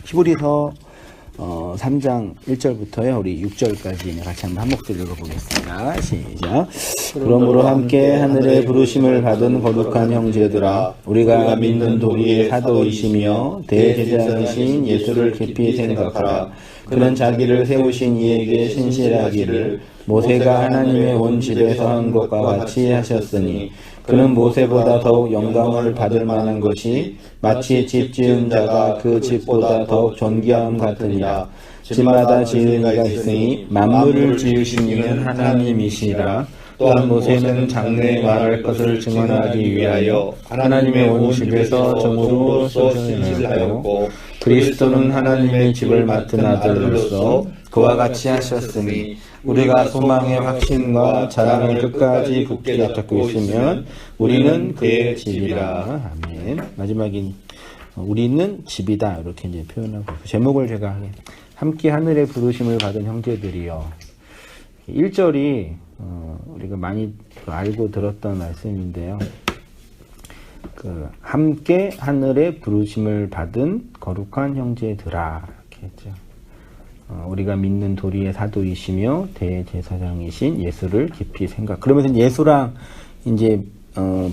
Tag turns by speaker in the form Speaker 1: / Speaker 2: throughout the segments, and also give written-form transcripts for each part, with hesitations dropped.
Speaker 1: 히브리서 3장 1절부터요 우리 6절까지 같이 한번 한 목소리 읽어보겠습니다. 시작. 그러므로 함께 하늘의 부르심을 받은 거룩한 형제들아, 우리가 믿는 도리의 사도이시며 대제사장이신 예수를 깊이 생각하라. 그는 자기를 세우신 이에게 신실하기를 모세가 하나님의 온 집에서 한 것과 같이 하셨으니, 그는 모세보다 더욱 영광을 받을 만한 것이 마치 집 지은 자가 그 집보다 더욱 존귀함 같으니라. 집마다 지은 이가 있으니 만물을 지으신 이는 하나님이시라. 또한 모세는 장래에 말할 것을 증언하기 위하여 하나님의 온 집에서 종으로서 신실하였고, 그리스도는 하나님의 집을 맡은 아들로서 그와 같이 하셨으니, 우리가 소망의 확신과 자랑을 끝까지 굳게 잡고 있으면 우리는 그의 집이라. 아멘. 마지막인 우리는 집이다, 이렇게 이제 표현하고, 제목을 제가 함께 하늘의 부르심을 받은 형제들이요. 1절이 우리가 많이 알고 들었던 말씀인데요. 함께 하늘의 부르심을 받은 거룩한 형제들아, 이렇게 했죠. 우리가 믿는 도리의 사도이시며 대제사장이신 예수를 깊이 생각. 그러면서 예수랑 이제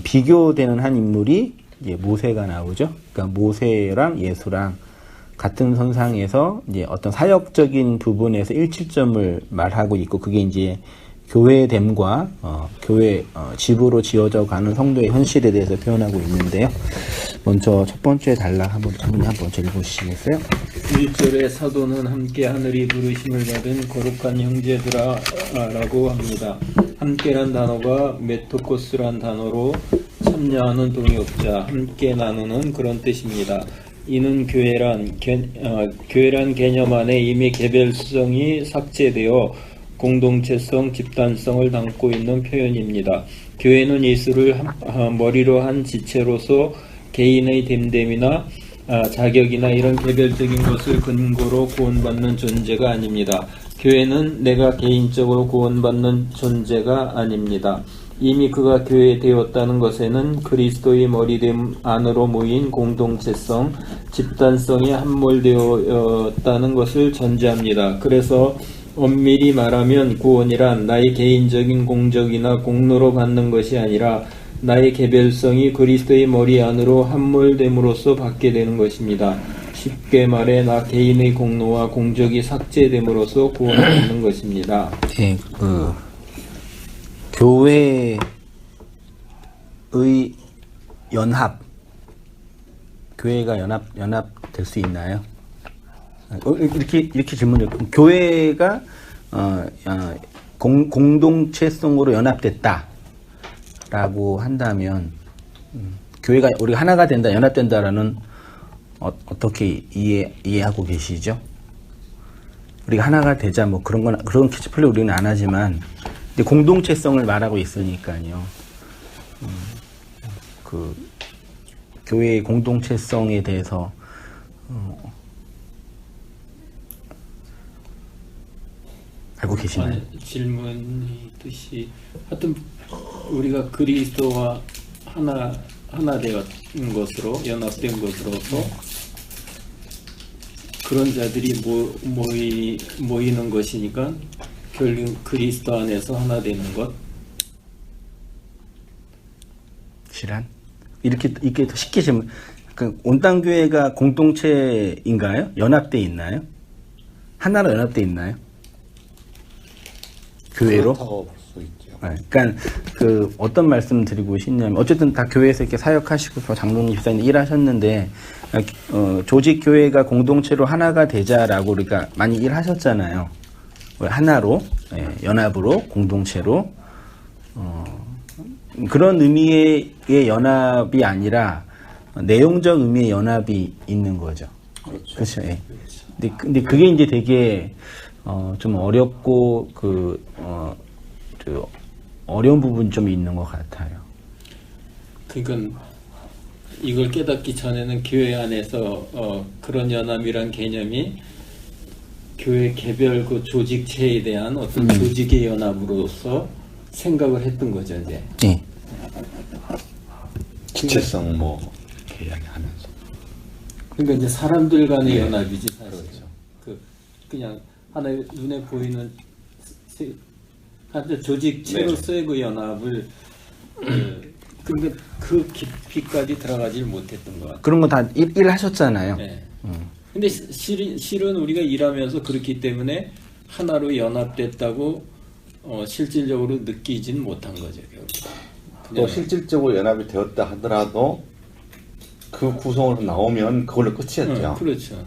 Speaker 1: 비교되는 한 인물이 이제 모세가 나오죠. 그러니까 모세랑 예수랑 같은 선상에서 이제 어떤 사역적인 부분에서 일치점을 말하고 있고, 그게 이제 교회됨과 교회 집으로 지어져 가는 성도의 현실에 대해서 표현하고 있는데요. 먼저 첫 번째 단락 한번 읽어보시겠어요?
Speaker 2: 1절에 사도는 함께 하늘이 부르심을 받은 거룩한 형제들아 라고 합니다. 함께란 단어가 메토코스란 단어로 참여하는 동역자, 함께 나누는 그런 뜻입니다. 이는 교회란 개념 안에 이미 개별성이 삭제되어 공동체성, 집단성을 담고 있는 표현입니다. 교회는 예수를 머리로 한 지체로서 개인의 됨됨이나 자격이나 이런 개별적인 것을 근거로 구원받는 존재가 아닙니다. 교회는 내가 개인적으로 구원받는 존재가 아닙니다. 이미 그가 교회 되었다는 것에는 그리스도의 머리됨 안으로 모인 공동체성, 집단성이 함몰되었다는 것을 전제합니다. 그래서 엄밀히 말하면 구원이란 나의 개인적인 공적이나 공로로 받는 것이 아니라 나의 개별성이 그리스도의 머리 안으로 함몰됨으로써 받게 되는 것입니다. 쉽게 말해 나 개인의 공로와 공적이 삭제됨으로써 구원을 받는 것입니다.
Speaker 1: 네, 교회의 연합, 교회가 연합될 수 있나요? 이렇게 질문을, 교회가 공동체성으로 연합됐다라고 한다면, 교회가 우리가 하나가 된다, 연합된다라는 어떻게 이해하고 계시죠? 우리가 하나가 되자 뭐 그런 캐치플레이 우리는 안 하지만, 근데 공동체성을 말하고 있으니까요. 교회의 공동체성에 대해서 알고 계시나요?
Speaker 2: 질문이 뜻이 하여튼 우리가 그리스도와 하나 되었는 것으로 연합된 것으로서 그런 자들이 모이는 것이니까 결국 그리스도 안에서 하나 되는 것.
Speaker 1: 실한? 이렇게 더 쉽게 질문. 온땅교회가 공동체인가요? 연합돼 있나요? 하나로 연합돼 있나요? 교회로?
Speaker 3: 그렇다고 볼 수 있죠.
Speaker 1: 네, 그러니까 어떤 말씀 드리고 싶냐면, 어쨌든 다 교회에서 이렇게 사역하시고 장로님, 집사님 일하셨는데, 조직 교회가 공동체로 하나가 되자라고 우리가 많이 일하셨잖아요. 하나로, 연합으로, 공동체로. 그런 의미의 연합이 아니라 내용적 의미의 연합이 있는 거죠.
Speaker 3: 그렇죠.
Speaker 1: 그렇죠. 예. 근데 그게 이제 되게 좀 어렵고 어려운 부분이 좀 있는 것 같아요.
Speaker 2: 그러니까 이걸 깨닫기 전에는 교회 안에서 그런 연합이란 개념이 교회 개별 그 조직체에 대한 어떤 조직의 연합으로서 생각을 했던 거죠, 이제.
Speaker 1: 네.
Speaker 3: 지체성 뭐 이야기하면서.
Speaker 2: 그러니까 이제 사람들 간의 연합이지 사실. 그냥 하나의 눈에 보이는 한 조직체로서의 그 연합을 그러니까 그 깊이까지 들어가지 못했던 것 같아요.
Speaker 1: 그런 거 다 일하셨잖아요.
Speaker 2: 네. 근데 실은 우리가 일하면서 그렇기 때문에 하나로 연합됐다고 실질적으로 느끼지는 못한 거죠.
Speaker 3: 또 실질적으로 연합이 되었다 하더라도 그 구성으로 나오면 그걸로 끝이었죠.
Speaker 2: 그렇죠.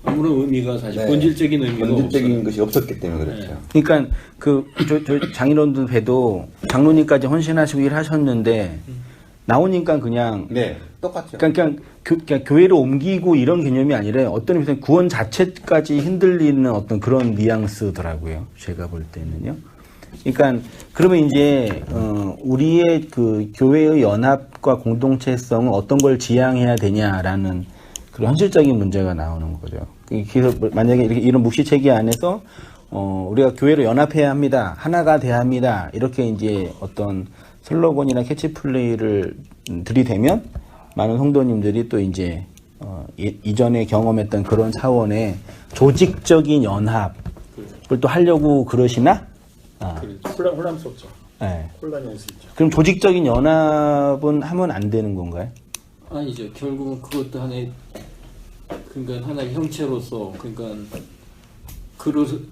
Speaker 2: 아무런 의미가 사실 본질적인 의미가
Speaker 3: 본질적인 것이 없었기 때문에 그렇죠.
Speaker 1: 그러니까 저 장인어른들 봬도 장로님까지 헌신하시고 일하셨는데 나오니까 그냥
Speaker 3: 똑같죠.
Speaker 1: 그냥 교회를 옮기고 이런 개념이 아니라 어떤 의미에서 구원 자체까지 흔들리는 어떤 그런 뉘앙스더라고요. 제가 볼 때는요. 그러니까 그러면 이제 우리의 그 교회의 연합과 공동체성은 어떤 걸 지향해야 되냐라는 그런 현실적인 문제가 나오는 거죠. 그래서 만약에 이런 묵시 체계 안에서 우리가 교회로 연합해야 합니다. 하나가 돼야 합니다. 이렇게 이제 어떤 슬로건이나 캐치플레이를 들이대면 많은 성도님들이 또 이제 이전에 경험했던 그런 차원의 조직적인 연합을 또 하려고 그러시나?
Speaker 4: 혼란스럽죠.
Speaker 1: 네.
Speaker 4: 혼란이 올 수 있죠.
Speaker 1: 그럼 조직적인 연합은 하면 안 되는 건가요?
Speaker 2: 아니죠. 결국은 그것도 그러니까 하나의 형체로서 그러니까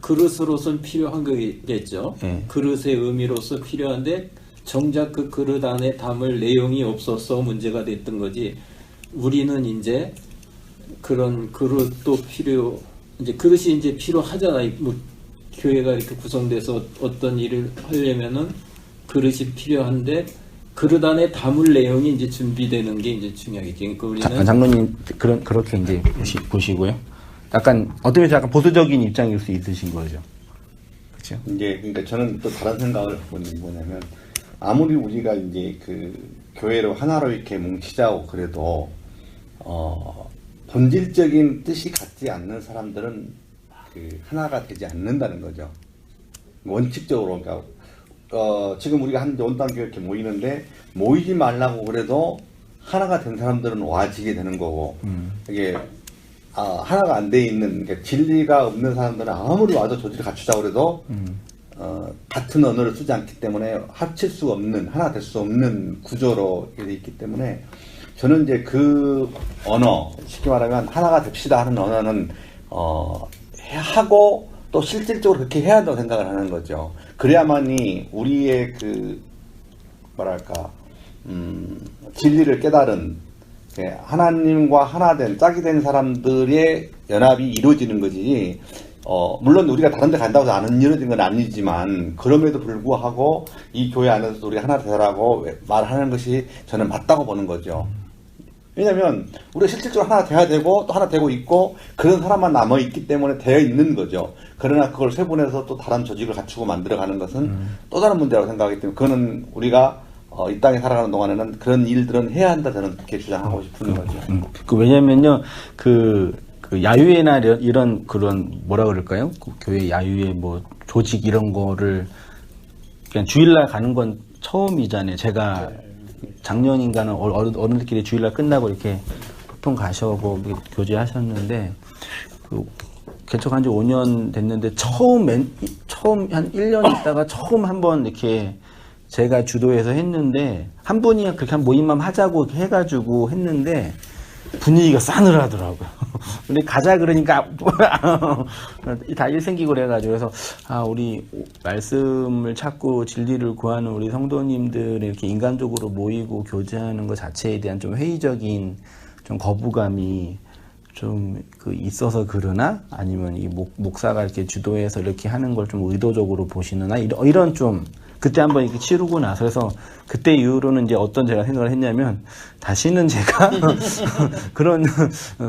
Speaker 2: 그릇으로서는 필요한 거겠죠. 그릇의 의미로서 필요한데 정작 그 그릇 안에 담을 내용이 없어서 문제가 됐던 거지. 우리는 이제 그런 그릇도 이제 그릇이 이제 필요하잖아요. 뭐 교회가 이렇게 구성돼서 어떤 일을 하려면은 그릇이 필요한데 그릇 안에 담을 내용이 이제 준비되는 게 이제 중요하겠죠. 그러니까 우리는
Speaker 1: 장로님 그렇게 이제 보시고요. 약간 어떤 면에서 약간 보수적인 입장일 수 있으신 거죠. 그렇죠?
Speaker 3: 이제 그러니까 저는 또 다른 생각을 하고 있는 게 뭐냐면 아무리 우리가 이제 그 교회로 하나로 이렇게 뭉치자고 그래도 본질적인 뜻이 같지 않는 사람들은 그 하나가 되지 않는다는 거죠. 원칙적으로 그러니까 지금 우리가 한 원당교회 이렇게 모이는데 모이지 말라고 그래도 하나가 된 사람들은 와지게 되는 거고 이게 하나가 안 돼 있는 그러니까 진리가 없는 사람들은 아무리 와도 조직을 갖추자고 그래도 같은 언어를 쓰지 않기 때문에 합칠 수 없는 하나 될 수 없는 구조로 돼 있기 때문에 저는 이제 그 언어 쉽게 말하면 하나가 됩시다 하는 언어는 하고 또 실질적으로 그렇게 해야 한다고 생각을 하는 거죠. 그래야만이 우리의 그 뭐랄까 진리를 깨달은 하나님과 하나 된 짝이 된 사람들의 연합이 이루어지는 거지. 물론 우리가 다른 데 간다고 해서 안 이루어진 건 아니지만 그럼에도 불구하고 이 교회 안에서도 우리 하나 되라고 말하는 것이 저는 맞다고 보는 거죠. 왜냐면 우리가 실질적으로 하나 돼야 되고 또 하나 되고 있고 그런 사람만 남아있기 때문에 되어 있는 거죠. 그러나 그걸 세분해서 또 다른 조직을 갖추고 만들어가는 것은 또 다른 문제라고 생각하기 때문에 그거는 우리가 이 땅에 살아가는 동안에는 그런 일들은 해야 한다 저는 그렇게 주장하고 싶은 거죠.
Speaker 1: 왜냐면요 그 야유회나 이런 그런 뭐라 그럴까요? 그 교회 야유회 뭐 조직 이런 거를 그냥 주일날 가는 건 처음이잖아요. 제가 작년인가는 어른들끼리 주일날 끝나고 이렇게 보통 가셔고 교제하셨는데 개척한 지 5년 됐는데 처음 한 1년 있다가 처음 한번 이렇게 제가 주도해서 했는데 한 분이 그렇게 한 모임만 하자고 해가지고 했는데 분위기가 싸늘하더라고요. 근데 가자 그러니까 다 일 생기고 그래가지고 그래서 우리 말씀을 찾고 진리를 구하는 우리 성도님들이 이렇게 인간적으로 모이고 교제하는 것 자체에 대한 좀 회의적인 좀 거부감이 좀 있어서 그러나 아니면 이 목사가 이렇게 주도해서 이렇게 하는 걸 좀 의도적으로 보시느나 이런 좀 그때 한번 이렇게 치르고 나서 그래서 그때 이후로는 이제 어떤 제가 생각을 했냐면 다시는 제가 그런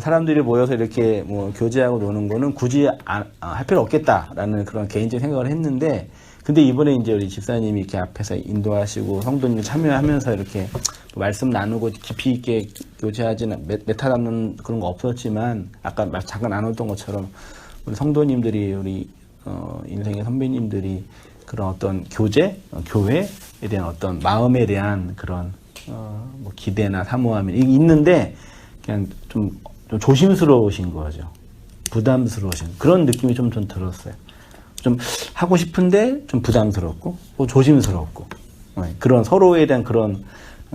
Speaker 1: 사람들이 모여서 이렇게 뭐 교제하고 노는 거는 굳이 할 필요 없겠다라는 그런 개인적인 생각을 했는데 근데 이번에 이제 우리 집사님이 이렇게 앞에서 인도하시고 성도님 참여하면서 이렇게 말씀 나누고 깊이 있게 교제하지는 메타 담는 그런 거 없었지만 아까 잠깐 나눴던 것처럼 우리 성도님들이 우리 인생의 선배님들이 그런 어떤 교제에 대한 어떤 마음에 대한 그런 뭐 기대나 사모함이 있는데 그냥 좀 좀 조심스러우신 거죠. 부담스러우신 그런 느낌이 좀 들었어요. 좀 하고 싶은데 좀 부담스럽고 또 조심스럽고 그런 서로에 대한 그런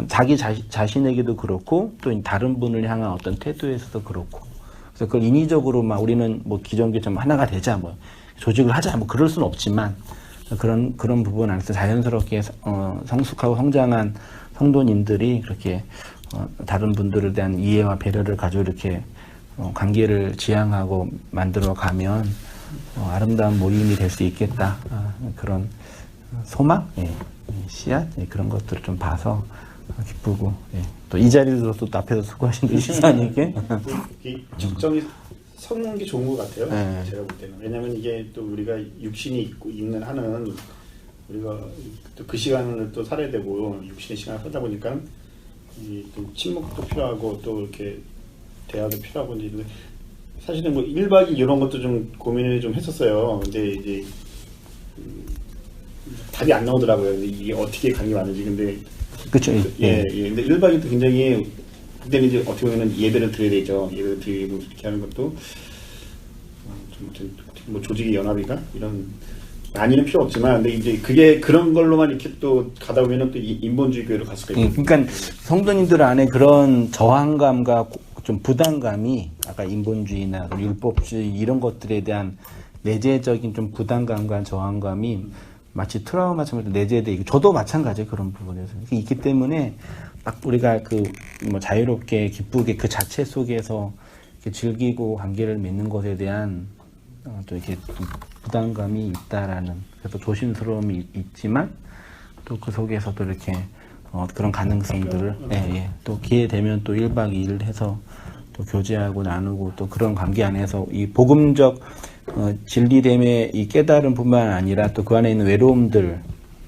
Speaker 1: 자기 자신에게도 그렇고 또 다른 분을 향한 어떤 태도에서도 그렇고 그래서 그걸 인위적으로 막 우리는 뭐 기존교처럼 하나가 되자 뭐 조직을 하자 뭐 그럴 수는 없지만 그런 부분 안에서 자연스럽게 성숙하고 성장한 성도님들이 그렇게 다른 분들에 대한 이해와 배려를 가지고 이렇게 관계를 지향하고 만들어 가면 아름다운 모임이 될 수 있겠다. 그런 소망, 씨앗 그런 것들을 좀 봐서 기쁘고 또 이 자리에서 또 앞에서 수고하신 우리 시사님께
Speaker 4: 이 적정히 서는 게 좋은 것 같아요.
Speaker 1: 네.
Speaker 4: 제가 볼 때는. 왜냐하면 이게 또 우리가 육신이 있는 한은 우리가 또 그 시간을 또 살아야 되고 육신의 시간을 하다 보니까 또 침묵도 필요하고 또 이렇게 대화도 필요하고 이제 사실은 뭐 1박 2일 이런 것도 좀 고민을 좀 했었어요. 근데 이제 답이 안 나오더라고요. 이게 어떻게 관계 많은지. 근데
Speaker 1: 그렇죠.
Speaker 4: 예. 근데 1박 2일도 굉장히 그때는 이제 어떻게 보면 예배를 드려야 되죠. 예배를 드리고 이렇게 하는 것도 뭐 조직의 연합이가 이런 많이는 필요 없지만 근데 이제 그게 그런 걸로만 이렇게 또 가다 보면은 또 인본주의 교회로 갈 수가 있거든요.
Speaker 1: 그러니까 성도님들 안에 그런 저항감과 좀 부담감이 아까 인본주의나 율법주의 이런 것들에 대한 내재적인 좀 부담감과 저항감이 마치 트라우마처럼 내재돼 있고 저도 마찬가지예요. 그런 부분에서 있기 때문에 딱 우리가 그 뭐 자유롭게 기쁘게 그 자체 속에서 이렇게 즐기고 관계를 맺는 것에 대한 또 이렇게 부담감이 있다라는 그래서 조심스러움이 있지만 또 그 속에서도 이렇게 그런 가능성들을 또 기회 되면 또 1박 2일 해서 또 교제하고 나누고 또 그런 관계 안에서 이 복음적 진리됨의 이 깨달음뿐만 아니라 또 그 안에 있는 외로움들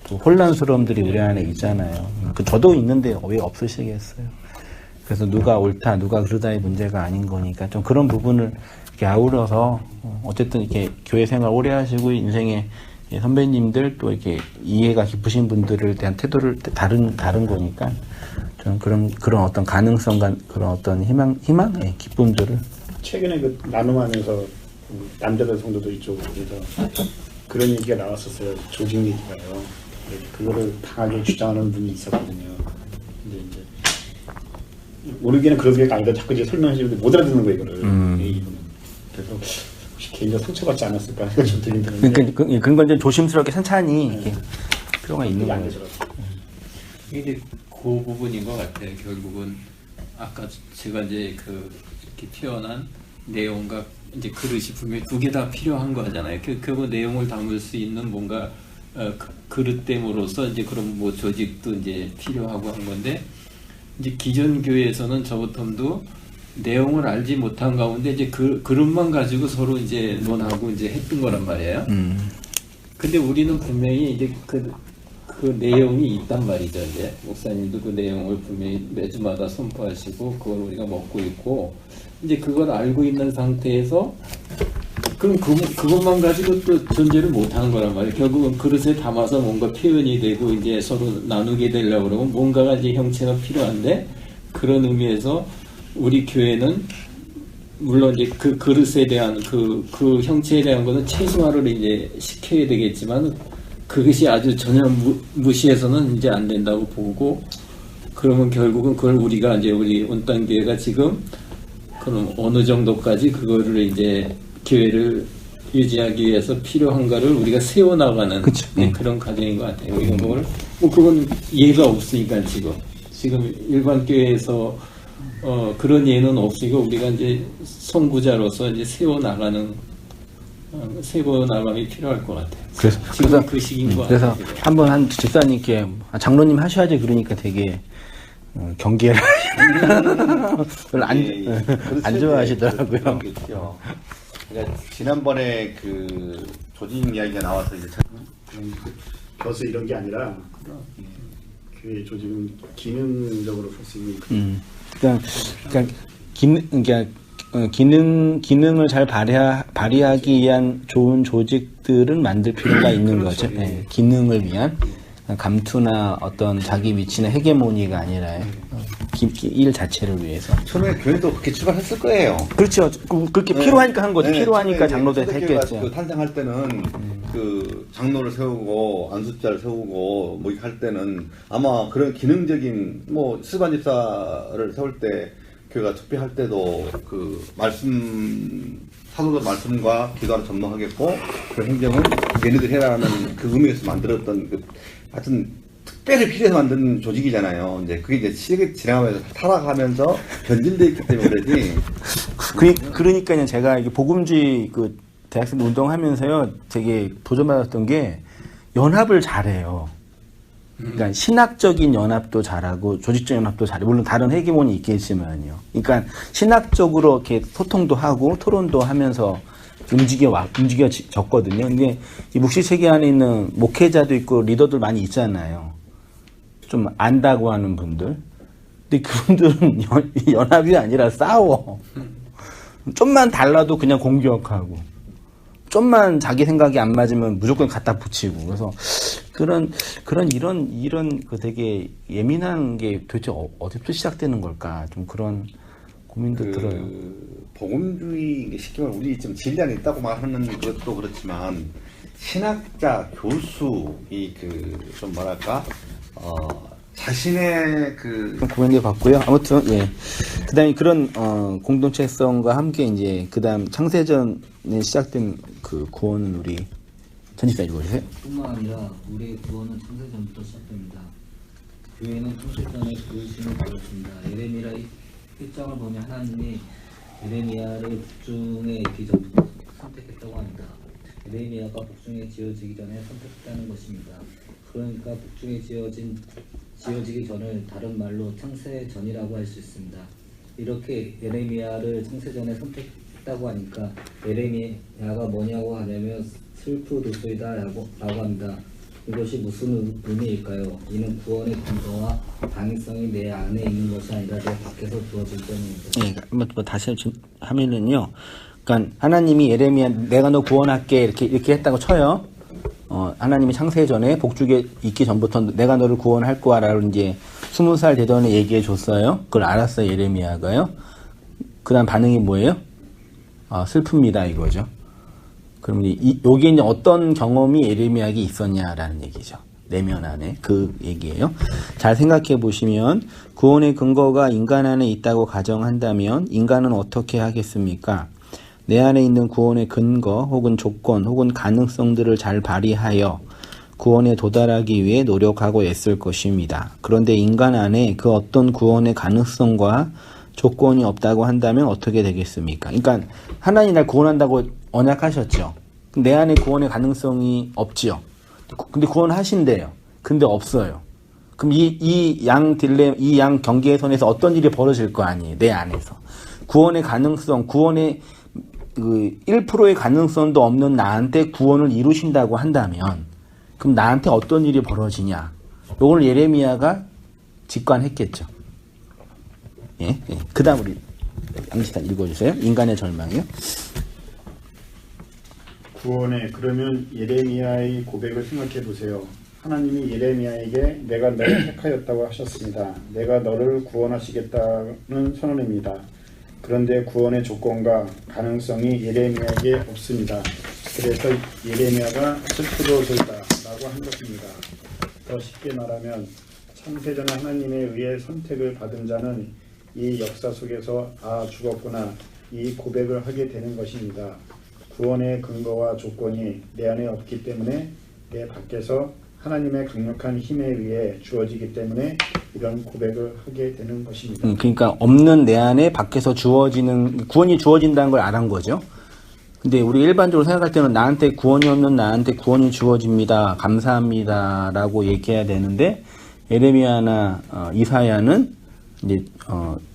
Speaker 1: 또 혼란스러움들이 우리 안에 있잖아요. 저도 있는데 왜 없으시겠어요? 그래서 누가 옳다, 누가 그르다의 문제가 아닌 거니까 좀 그런 부분을 이렇게 아우러서 어쨌든 이렇게 교회 생활 오래 하시고 인생의 선배님들 또 이렇게 이해가 깊으신 분들을 대한 태도를 다른 거니까 저는 그런 어떤 가능성과 그런 어떤 희망, 기쁨들을
Speaker 4: 최근에 그 나눔하면서 남자들 성도도 이쪽으로 그래서 그런 얘기가 나왔었어요. 조직 얘기가요. 그거를 강하게 주장하는 분이 있었거든요. 근데 이제 모르기는 그런 게 아니다. 자꾸 이제 설명하시는데 못 알아듣는 거예요, 이거를. 이분은. 그래서 혹시 개인적으로 상처받지 않았을까 생각이 좀 들긴 드는데.
Speaker 1: 그런 건 이제 조심스럽게 천천히 이렇게 필요가 있는
Speaker 4: 안
Speaker 1: 거예요.
Speaker 4: 되더라고요.
Speaker 2: 이게 그 부분인 것 같아요. 결국은 아까 제가 이제 이렇게 표현한 내용과 이제 그릇이 분명히 두 개 다 필요한 거잖아요. 그 내용을 담을 수 있는 뭔가 그릇됨으로써 이제 그런 뭐 조직도 이제 필요하고 한 건데 이제 기존 교회에서는 저부터도 내용을 알지 못한 가운데 이제 그릇만 가지고 서로 이제 논하고 이제 했던 거란 말이에요. 근데 우리는 분명히 이제 그 내용이 있단 말이죠. 이제 목사님도 그 내용을 분명히 매주마다 선포하시고 그걸 우리가 먹고 있고 이제 그걸 알고 있는 상태에서 그럼 그것만 가지고 또 존재를 못하는 거란 말이에요. 결국은 그릇에 담아서 뭔가 표현이 되고 이제 서로 나누게 되려고 그러면 뭔가가 이제 형체가 필요한데 그런 의미에서 우리 교회는 물론 이제 그 그릇에 대한 그 형체에 대한 것은 최소화를 이제 시켜야 되겠지만 그것이 아주 전혀 무시해서는 이제 안 된다고 보고 그러면 결국은 그걸 우리가 이제 우리 온땅교회가 지금 그럼 어느 정도까지 그거를 이제 교회를 유지하기 위해서 필요한가를 우리가 세워나가는 그런 과정인 것 같아요. 이건 그건 예가 없으니까 지금 일반 교회에서 그런 예는 없으니까 우리가 이제 선구자로서 이제 세워나감이 필요할 것 같아요. 지금 그 시기인 것 같아요.
Speaker 1: 그래서 한번 한 집사님께 장로님 하셔야지 그러니까 되게 경계를 별로 안 좋아하시더라고요.
Speaker 3: 그러니까 지난번에 그 조직 이야기가 나와서 이제
Speaker 4: 벼슬 이런 게 아니라 교회 조직은 기능적으로 할 수 있는
Speaker 1: 기능을 잘 발휘하기 위한 좋은 조직들은 만들 필요가 있는
Speaker 4: 그렇죠.
Speaker 1: 거죠. 네. 기능을 위한 감투나 어떤 자기 위치나 헤게모니가 아니라 일 자체를 위해서.
Speaker 3: 처음에 교회도 그렇게 출발했을 거예요.
Speaker 1: 그렇죠. 그렇게 필요하니까 한 거죠.
Speaker 3: 네,
Speaker 1: 필요하니까
Speaker 3: 처음에
Speaker 1: 장로들
Speaker 3: 초대교회가
Speaker 1: 했겠죠.
Speaker 3: 그 탄생할 때는 그 장로를 세우고 안수자를 세우고 뭐 할 때는 아마 그런 기능적인 뭐 스반 집사를 세울 때 교회가 특별할 때도 그 말씀 사도들 말씀과 기도하는 전망하겠고 그 행정은 얘네들 해라는 그 의미에서 만들었던 그 하여튼 특별히 필요해서 만든 조직이잖아요. 이제 그게 이제 시대가 지나가면서 타락하면서 변질돼 있기 때문에 그러지.
Speaker 1: 그러니까요. 제가 이게 복음주의 그 대학생 운동하면서요, 되게 도전받았던 게 연합을 잘해요. 그러니까 신학적인 연합도 잘하고 조직적 연합도 잘해. 물론 다른 헤게몬이 있겠지만요. 그러니까 신학적으로 이렇게 소통도 하고 토론도 하면서 움직여졌거든요. 근데 이 묵시 체계 안에 있는 목회자도 있고 리더들 많이 있잖아요. 좀 안다고 하는 분들. 근데 그분들은 연합이 아니라 싸워. 좀만 달라도 그냥 공격하고. 좀만 자기 생각이 안 맞으면 무조건 갖다 붙이고. 그래서 이런 그 되게 예민한 게 도대체 어디부터 시작되는 걸까? 좀 그런 고민도 들어요.
Speaker 3: 복음주의 쉽게 말하면 우리 지금 진리 안에 있다고 말하는 것도 그렇지만 신학자 교수 이 그 좀 뭐랄까 자신의 그
Speaker 1: 좀 고민해 봤고요. 아무튼 예. 그다음에 그런 공동체성과 함께 이제 그다음 창세전에 시작된 그 구원은 우리 전집사 읽어주세요.
Speaker 5: 뿐만 아니라 우리의 구원은 창세전부터 시작됩니다. 교회는 창세전에 부르심을 받았습니다. 예레미야 1장을 보면 하나님이 예레미야를 북중에 있기 전부터 선택했다고 합니다. 예레미야가 북중에 지어지기 전에 선택했다는 것입니다. 그러니까 북중에 지어지기 전을 다른 말로 창세전이라고 할 수 있습니다. 이렇게 예레미야를 창세전에 선택했다고 하니까 예레미야가 뭐냐고 하냐면 슬프도소이다라고 합니다. 이것이 무슨 의미일까요? 이는 구원의 근거와 방위성이 내 안에 있는 것이 아니라 내 밖에서 주어질 때문입니다.
Speaker 1: 예, 한번 다시 하면은요. 그러니까 하나님이 예레미야 내가 너 구원할게 이렇게 했다고 쳐요. 하나님이 창세 전에 복중에 있기 전부터 내가 너를 구원할 거야라고 이제 20살 되던 애 얘기해 줬어요. 그걸 알았어요, 예레미야가요. 그다음 반응이 뭐예요? 슬픕니다 이거죠. 그럼 여기에 이제 어떤 경험이 예레미야에게 있었냐라는 얘기죠. 내면 안에 그 얘기예요. 잘 생각해 보시면 구원의 근거가 인간 안에 있다고 가정한다면 인간은 어떻게 하겠습니까? 내 안에 있는 구원의 근거 혹은 조건 혹은 가능성들을 잘 발휘하여 구원에 도달하기 위해 노력하고 애쓸 것입니다. 그런데 인간 안에 그 어떤 구원의 가능성과 조건이 없다고 한다면 어떻게 되겠습니까? 그러니까 하나님이 날 구원한다고 언약하셨죠. 내 안에 구원의 가능성이 없지요. 근데 구원하신대요. 근데 없어요. 그럼 이 양 경계선에서 어떤 일이 벌어질 거 아니에요. 내 안에서. 구원의 가능성, 구원의 그 1%의 가능성도 없는 나한테 구원을 이루신다고 한다면 그럼 나한테 어떤 일이 벌어지냐? 요걸 예레미야가 직관했겠죠. 예. 그 다음 우리 양지단 읽어주세요. 인간의 절망이요.
Speaker 4: 그러면 예레미야의 고백을 생각해 보세요. 하나님이 예레미야에게 내가 너를 택하였다고 하셨습니다. 내가 너를 구원하시겠다는 선언입니다. 그런데 구원의 조건과 가능성이 예레미야에게 없습니다. 그래서 예레미야가 슬프도소이다라고 한 것입니다. 더 쉽게 말하면 창세전에 하나님에 의해 선택을 받은 자는 이 역사 속에서 죽었구나 이 고백을 하게 되는 것입니다. 구원의 근거와 조건이 내 안에 없기 때문에 내 밖에서 하나님의 강력한 힘에 의해 주어지기 때문에 이런 고백을 하게 되는 것입니다.
Speaker 1: 그러니까 없는 내 안에 밖에서 주어지는 구원이 주어진다는 걸 알은 거죠. 근데 우리 일반적으로 생각할 때는 나한테 구원이 없는 나한테 구원이 주어집니다. 감사합니다라고 얘기해야 되는데 예레미야나 이사야는 이제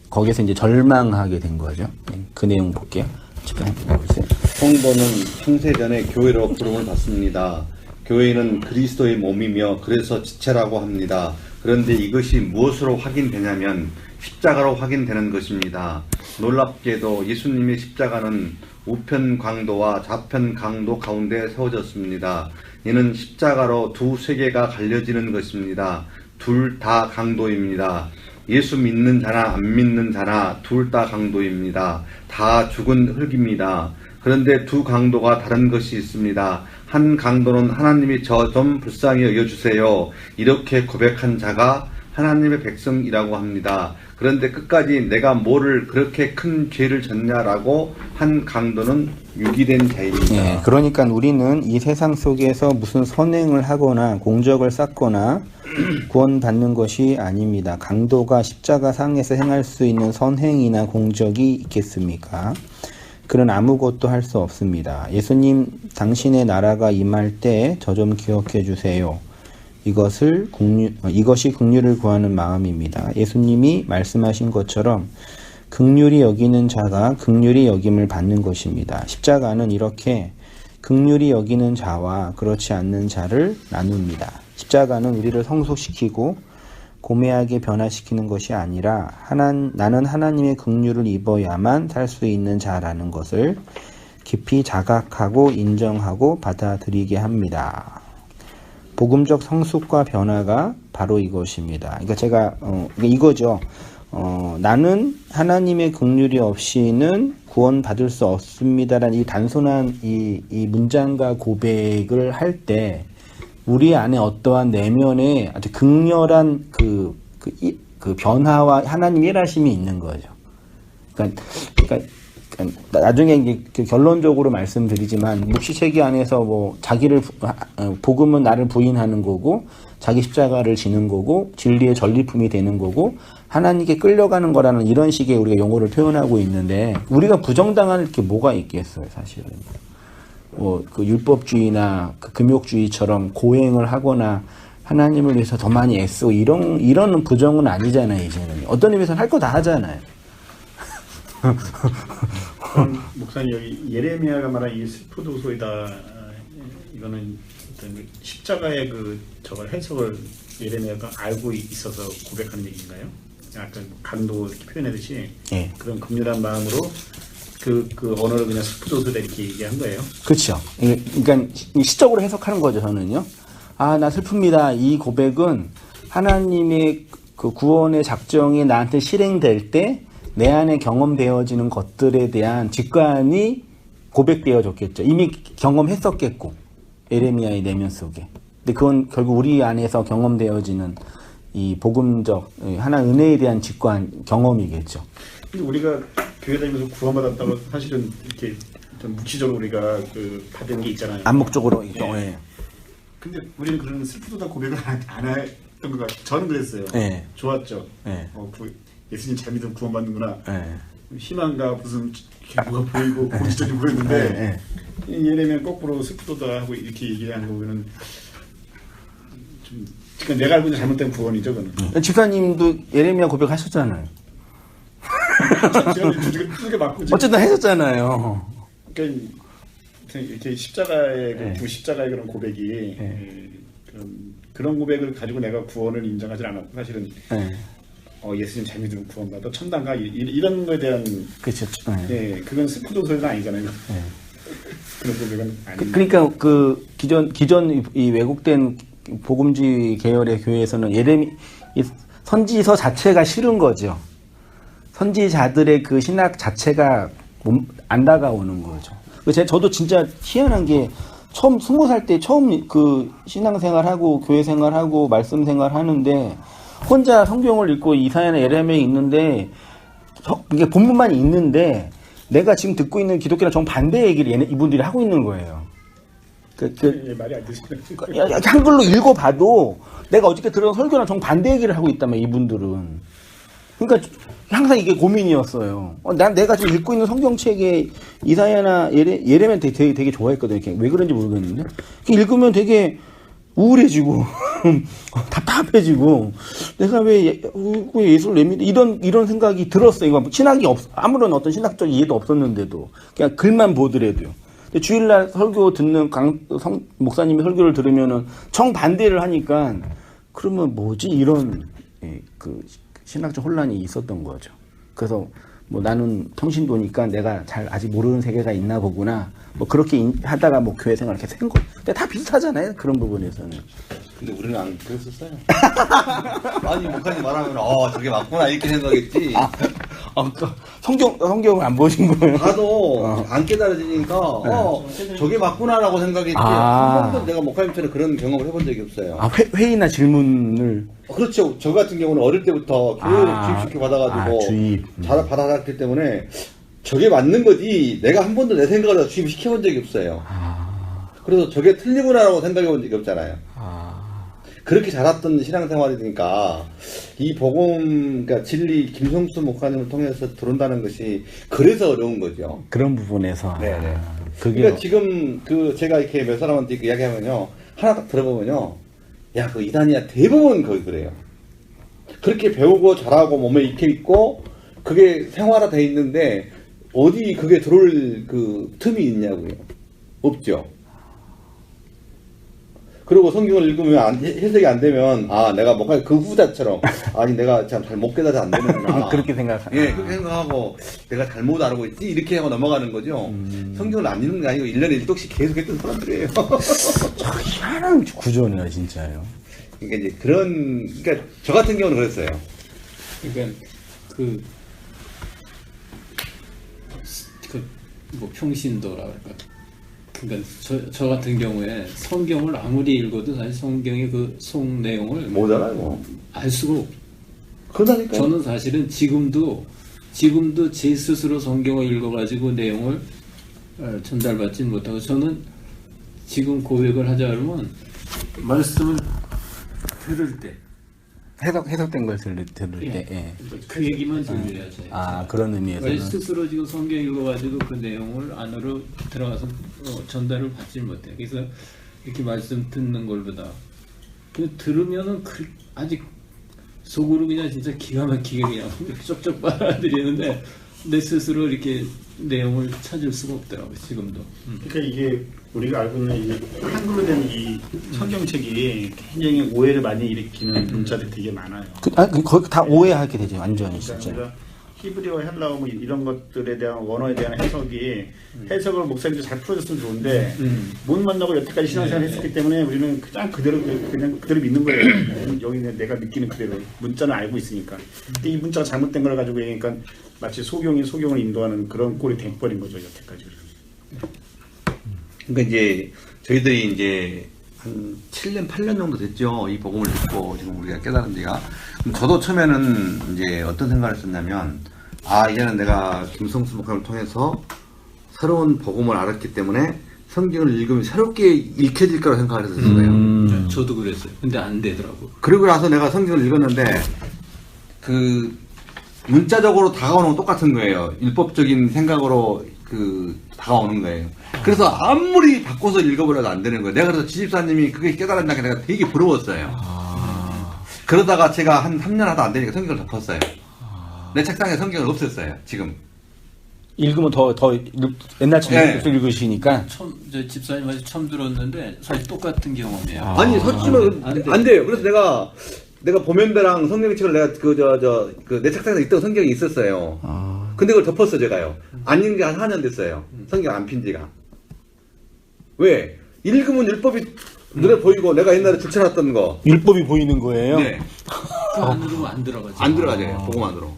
Speaker 1: 거기서 이제 절망하게 된 거죠. 그 내용 볼게요. 잠깐 보세요.
Speaker 3: 성도는 창세전에 교회로 부름을 받습니다. 교회는 그리스도의 몸이며 그래서 지체라고 합니다. 그런데 이것이 무엇으로 확인되냐면 십자가로 확인되는 것입니다. 놀랍게도 예수님의 십자가는 우편 강도와 좌편 강도 가운데 세워졌습니다. 이는 십자가로 두 세계가 갈려지는 것입니다. 둘 다 강도입니다. 예수 믿는 자나 안 믿는 자나 둘 다 강도입니다. 다 죽은 흙입니다. 그런데 두 강도가 다른 것이 있습니다. 한 강도는 하나님이 저 좀 불쌍히 여겨주세요. 이렇게 고백한 자가 하나님의 백성이라고 합니다. 그런데 끝까지 내가 뭐를 그렇게 큰 죄를 졌냐라고 한 강도는 유기된 자입니다.
Speaker 1: 예, 그러니까 우리는 이 세상 속에서 무슨 선행을 하거나 공적을 쌓거나 구원받는 것이 아닙니다. 강도가 십자가 상에서 행할 수 있는 선행이나 공적이 있겠습니까? 그는 아무것도 할 수 없습니다. 예수님, 당신의 나라가 임할 때 저 좀 기억해 주세요. 이것이 긍휼을 구하는 마음입니다. 예수님이 말씀하신 것처럼 긍휼히 여기는 자가 긍휼히 여김을 받는 것입니다. 십자가는 이렇게 긍휼히 여기는 자와 그렇지 않는 자를 나눕니다. 십자가는 우리를 성숙시키고 고매하게 변화시키는 것이 아니라 나는 하나님의 긍휼을 입어야만 살 수 있는 자라는 것을 깊이 자각하고 인정하고 받아들이게 합니다. 복음적 성숙과 변화가 바로 이것입니다. 그러니까 제가 이거죠. 나는 하나님의 긍휼이 없이는 구원받을 수 없습니다라는 이 단순한 이 문장과 고백을 할 때 우리 안에 어떠한 내면에 아주 극렬한 그 변화와 하나님 일하심이 있는 거죠. 그러니까 나중에 이제 결론적으로 말씀드리지만 묵시체계 안에서 뭐 자기를 복음은 나를 부인하는 거고 자기 십자가를 지는 거고 진리의 전리품이 되는 거고 하나님께 끌려가는 거라는 이런 식의 우리가 용어를 표현하고 있는데 우리가 부정당할 게 뭐가 있겠어요, 사실은. 뭐 그 율법주의나 그 금욕주의처럼 고행을 하거나 하나님을 위해서 더 많이 애쓰고 이런 부정은 아니잖아요, 이제는. 어떤 의미에서는 할 거 다 하잖아요.
Speaker 4: 목사님, 여기 예레미야가 말한 이 슬프도소이다, 이거는 어떤 십자가의 저걸 해석을 예레미야가 알고 있어서 고백하는 얘기인가요? 약간 강도 이렇게 표현하듯이
Speaker 1: 예.
Speaker 4: 그런 긍휼한 마음으로 그 언어를 그냥 슬프도소이다 이렇게 얘기한 거예요.
Speaker 1: 그렇죠. 그러니까 시적으로 해석하는 거죠, 저는요. 나 슬픕니다. 이 고백은 하나님의 그 구원의 작정이 나한테 실행될 때 내 안에 경험되어지는 것들에 대한 직관이 고백되어졌겠죠. 이미 경험했었겠고, 예레미야의 내면 속에. 근데 그건 결국 우리 안에서 경험되어지는 이 복음적 하나 은혜에 대한 직관 경험이겠죠.
Speaker 4: 근데 우리가 교회 다니면서 구원받았다고 사실은 이렇게 좀 묵시적으로 우리가 받은 게 있잖아요.
Speaker 1: 암묵적으로 이
Speaker 4: 네.
Speaker 1: 경우에.
Speaker 4: 근데 우리는 그런 슬프도다 고백을 안 했던 것 같아요. 저는 그랬어요.
Speaker 1: 네.
Speaker 4: 좋았죠.
Speaker 1: 네.
Speaker 4: 예수님 잘 믿으면 구원받는구나.
Speaker 1: 네.
Speaker 4: 희망과 무슨 뭐가 보이고 고지전이 보였는데
Speaker 1: 네.
Speaker 4: 예레미야 거꾸로 슬프도다 하고 이렇게 얘기하는 거 보면은 좀 그러니까 내가 알고 있는 잘못된 구원이죠, 그거는.
Speaker 1: 집사님도 예레미야 고백하셨잖아요.
Speaker 4: 제가 두개 맞고
Speaker 1: 어쨌든 하셨잖아요.
Speaker 4: 그러니까 이렇게 십자가의
Speaker 1: 네.
Speaker 4: 구 십자가의 그런 고백이 그런 고백을 가지고 내가 구원을 인정하지 않았고 사실은
Speaker 1: 네.
Speaker 4: 예수님 잘 믿으면 구원받아 천당가 이런 거에 대한
Speaker 1: 그렇죠.
Speaker 4: 네, 그건 슬프도소리가 아니잖아요.
Speaker 1: 네.
Speaker 4: 그런 고백은 아니.
Speaker 1: 그러니까 그 기존 이 왜곡된 복음주의 계열의 교회에서는 이 선지서 자체가 싫은 거죠. 선지자들의 그 신학 자체가 안 다가오는 거죠. 저도 진짜 희한한 게 처음 20살 때 처음 그 신앙생활하고 교회 생활하고 말씀 생활하는데 혼자 성경을 읽고 이사야나 예레미야에 있는데 이게 본문만 있는데 내가 지금 듣고 있는 기독교랑 정반대 얘기를 이분들이 하고 있는 거예요.
Speaker 4: 말이 안 되시네.
Speaker 1: 한글로 읽어봐도 내가 어저께 들은 설교랑 정반대 얘기를 하고 있다며 이분들은. 그러니까 항상 이게 고민이었어요. 내가 지금 읽고 있는 성경책에 이사야나 예레미야 되게 좋아했거든요. 왜 그런지 모르겠는데 읽으면 되게 우울해지고 답답해지고 내가 왜 예수를 내믿 이런 생각이 들었어요. 이거 신학이 아무런 어떤 신학적 이해도 없었는데도 그냥 글만 보더라도요. 근데 주일날 설교 듣는 목사님의 설교를 들으면은 정반대를 하니까 그러면 뭐지 이런 그 신학적 혼란이 있었던 거죠. 그래서 뭐 나는 평신도니까 내가 잘 아직 모르는 세계가 있나 보구나. 뭐 그렇게 하다가 뭐 교회 생활 이렇게 생 거. 근데 다 비슷하잖아요. 그런 부분에서는.
Speaker 3: 근데 우리는 안 그랬었어요. 아니 목사님 말하면 저게 맞구나 이렇게 생각했지.
Speaker 1: 성경을 안 보신 거예요?
Speaker 3: 봐도 안 깨달아지니까 저게 맞구나라고 생각했지. 한 번도 내가 목사님처럼 그런 경험을 해본 적이 없어요.
Speaker 1: 회의나 질문을.
Speaker 3: 그렇죠. 저 같은 경우는 어릴 때부터 교회를 주입시켜 받아가지고
Speaker 1: 주입.
Speaker 3: 잘 받아놨기 때문에 저게 맞는 거지 내가 한 번도 내 생각을 주입시켜 본 적이 없어요. 그래서 저게 틀리구나라고 생각해 본 적이 없잖아요. 그렇게 자랐던 신앙생활이니까 이 복음, 그러니까 진리 김성수 목사님을 통해서 들어온다는 것이 그래서 어려운 거죠.
Speaker 1: 그런 부분에서.
Speaker 3: 네네.
Speaker 1: 그게
Speaker 3: 그러니까 지금 제가 이렇게 몇 사람한테 이야기하면요, 하나 딱 들어보면요, 야, 그 이단이야 대부분 거의 그래요. 그렇게 배우고 잘하고 몸에 익혀 있고 그게 생활화돼 있는데 어디 그게 들어올 그 틈이 있냐고요. 없죠. 그리고 성경을 읽으면 해석이 안 되면 내가 뭔가 그 후자처럼 아니 내가 참 잘 못 깨달아 안 되는구나.
Speaker 1: 그렇게 생각하고.
Speaker 3: 예, 그렇게 생각하고 내가 잘못 알고 있지 이렇게 하고 넘어가는 거죠. 성경을 안 읽는 게 아니고 1년에 1독씩 계속 했던 사람들이에요.
Speaker 1: 희한한 구조네요, 진짜요.
Speaker 3: 그러니까 이제 그러니까 저 같은 경우는 그랬어요.
Speaker 2: 그러니까 뭐 평신도라 그럴까. 그러니까 저 같은 경우에 성경을 아무리 읽어도 사실 성경의 그 속 내용을
Speaker 3: 못 알아요.
Speaker 2: 알 수가 없.
Speaker 3: 그러다니까요.
Speaker 2: 저는 사실은 지금도 제 스스로 성경을 읽어가지고 내용을 전달받지 못하고 저는 지금 고백을 하자 그러면 말씀을 들을 때
Speaker 1: 해석된 걸 들을 때. 예.
Speaker 2: 그 얘기만 들려야죠.
Speaker 1: 그런 의미에서는.
Speaker 2: 스스로 지금 성경 읽어가지고 그 내용을 안으로 들어가서 전달을 받지 못해. 그래서 이렇게 말씀 듣는 걸보다 그 들으면은 아직 속으로 그냥 진짜 기가 막히게 그냥 쪽쪽 빨아들이는데 내 스스로 이렇게 내용을 찾을 수가 없더라고요. 지금도.
Speaker 4: 그러니까 이게 우리가 알고 있는 이 한글로 된 이 성경책이 굉장히 오해를 많이 일으키는 문자들이 되게 많아요.
Speaker 1: 거의 다 오해하게 되죠, 완전히 진짜.
Speaker 4: 그러니까 히브리어, 헬라어 뭐 이런 것들에 대한 원어에 대한 해석을 목사님도 잘 풀어줬으면 좋은데 못 만나고 여태까지 신앙생활 했었기 때문에 우리는 그냥 그대로 믿는 거예요. 여기는 내가 느끼는 그대로 문자는 알고 있으니까. 근데 이 문자가 잘못된 걸 가지고 얘기하니까 마치 소경을 인도하는 그런 꼴이 돼버린 거죠, 여태까지.
Speaker 3: 그러니까 이제 저희들이 이제 한 7년, 8년 정도 됐죠. 이 복음을 듣고 지금 우리가 깨달은 지가. 그럼 저도 처음에는 이제 어떤 생각을 했었냐면, 이제는 내가 김성수 목사님을 통해서 새로운 복음을 알았기 때문에 성경을 읽으면 새롭게 읽혀질 거라고 생각을 했었어요.
Speaker 2: 저도 그랬어요. 근데 안 되더라고.
Speaker 3: 그리고 나서 내가 성경을 읽었는데, 문자적으로 다가오는 건 똑같은 거예요. 율법적인 생각으로 다가오는 거예요. 그래서 아무리 바꿔서 읽어버려도 안 되는 거예요. 내가 그래서 지집사님이 그게 깨달았다니까 내가 되게 부러웠어요. 그러다가 제가 한 3년 하다 안 되니까 성경을 덮었어요. 내 책상에 성경을 없앴어요, 지금.
Speaker 1: 읽으면 더 옛날처럼 읽으시니까.
Speaker 2: 저 집사님한테 처음 들었는데 사실 똑같은 경험이에요.
Speaker 3: 아니, 솔직히 안 돼요. 그래서 내가 보면대랑 성경책을 내가 내 책상에 있던 성경이 있었어요. 근데 그걸 덮었어, 제가요. 안 읽은 지 한 4년 됐어요. 성경 안 핀 지가. 왜? 읽으면 율법이 눈에 보이고 내가 옛날에 줄쳐놨던 거.
Speaker 1: 율법이 보이는 거예요?
Speaker 3: 네.
Speaker 2: 그 안으로 안 들어가죠.
Speaker 3: 안 들어가죠. 복음 안으로.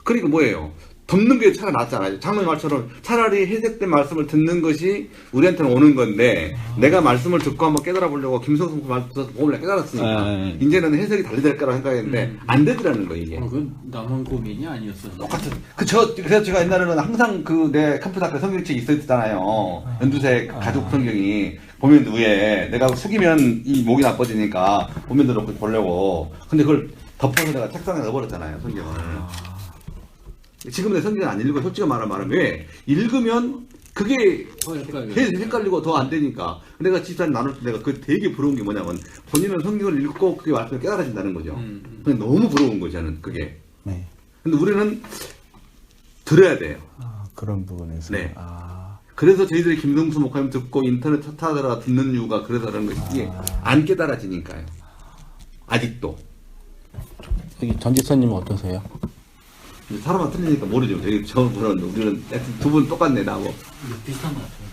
Speaker 3: 그러니까 뭐예요? 덮는 게 차라리 낫잖아요. 장로님 말처럼 차라리 해석된 말씀을 듣는 것이 우리한테는 오는 건데 내가 말씀을 듣고 한번 깨달아 보려고 김성수 말씀 복음을 깨달았으니까 이제는 해석이 달리 될 거라고 생각했는데 안 되더라는 거예요, 이게.
Speaker 2: 그건 나만 고민이 아니었어요.
Speaker 3: 똑같은. 그래서 제가 옛날에는 항상 내 컴퓨터 앞에 성경책이 있었잖아요. 연두색 가족 성경이 보면 위에 내가 숙이면 이 목이 나빠지니까 보면도 놓고 보려고. 근데 그걸 덮어서 내가 책상에 넣어버렸잖아요, 성경을. 지금 내 성경을 안 읽고 솔직히 말하면 왜? 읽으면 그게 헷갈리고 더 안 되니까. 내가 집사님 나눌 때 내가 되게 부러운 게 뭐냐면 본인은 성경을 읽고 그게 말씀을 깨달아진다는 거죠. 근데 너무 부러운 거죠, 저는 그게.
Speaker 1: 네.
Speaker 3: 근데 우리는 들어야 돼요.
Speaker 1: 그런 부분에서.
Speaker 3: 네. 그래서 저희들이 김성수 목사님 듣고 인터넷 찾아들어 듣는 이유가 그래서 그런 것이지 안 깨달아지니까요. 아직도.
Speaker 1: 여기 전지선님은 어떠세요?
Speaker 3: 사람마다 틀리니까 모르죠. 저는 우리는 두 분 똑같네, 나하고.
Speaker 5: 비슷한 것 같아요.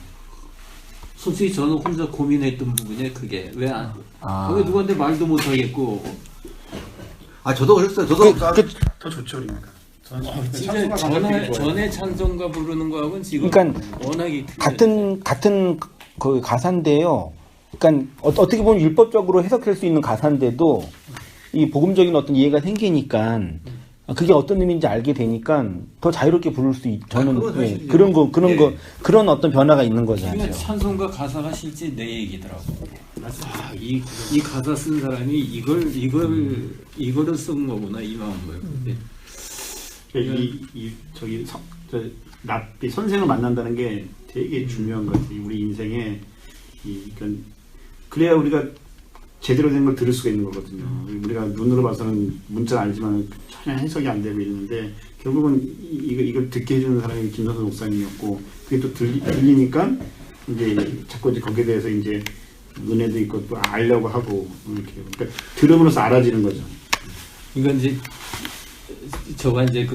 Speaker 2: 솔직히 저는 혼자 고민했던 부분이에요. 그게 왜 안?
Speaker 1: 아.
Speaker 2: 왜 누구한테 말도 못 하겠고.
Speaker 3: 아 저도 그랬어요. 저도
Speaker 4: 더 좋죠, 그러니까.
Speaker 2: 진짜 전에 찬송가 부르는 거하고는 지금
Speaker 1: 그러니까
Speaker 2: 워낙에 틀려요.
Speaker 1: 같은 그 가사인데요. 그러니까 어떻게 보면 율법적으로 해석할 수 있는 가사인데도 이 복음적인 어떤 이해가 생기니까 그게 어떤 의미인지 알게 되니까 더 자유롭게 부를 수 저는
Speaker 3: 그건 사실이죠.
Speaker 1: 그런 어떤 변화가 있는 거잖아요.
Speaker 2: 그러니까 찬송가 가사가 실제 내 얘기더라고. 이 가사 쓴 사람이 이거를 쓴 거구나 이 마음을.
Speaker 4: 납비 선생을 만난다는 게 되게 중요한 것 같아요. 우리 인생에 그러니까 그래야 우리가 제대로 된 걸 들을 수가 있는 거거든요. 우리가 눈으로 봐서는 문자는 알지만 전혀 해석이 안 되고 있는데 결국은 이걸 듣게 해주는 사람이 김선수 목사님이었고 그게 또 들리니까 이제 자꾸 이제 거기에 대해서 이제 은혜도 있고 또 알려고 하고 이렇게 그러니까 들음으로써 알아지는 거죠.
Speaker 2: 이건 이제 저가 이제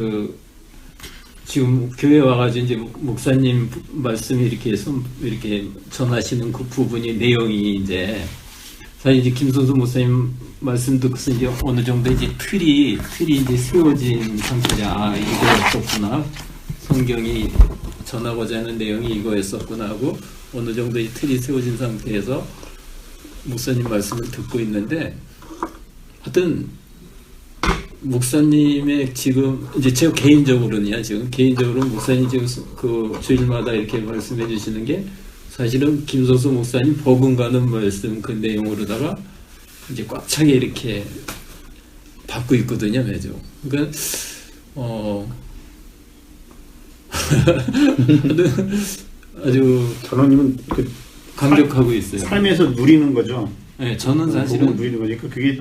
Speaker 2: 지금 교회 와가지고 이제 목사님 말씀이 이렇게 전하시는 그 부분이 내용이 이제 사실 이제 김선수 목사님 말씀 듣고서 이제 어느 정도 이제 틀이 이제 세워진 상태냐, 이거였었구나. 성경이 전하고자 하는 내용이 이거였었구나 하고 어느 정도 이 틀이 세워진 상태에서 목사님 말씀을 듣고 있는데 하여튼 목사님의 지금 이제 제가 개인적으로 목사님 지금 그 주일마다 이렇게 말씀해 주시는 게 사실은 김선수 목사님 버금가는 말씀 그 내용으로다가 이제 꽉 차게 이렇게 받고 있거든요, 매주. 그러니까 아주
Speaker 4: 전원님은 그
Speaker 2: 감격하고 있어요.
Speaker 4: 삶에서 누리는 거죠.
Speaker 2: 네, 저는 사실은
Speaker 4: 누리는 거니까 그게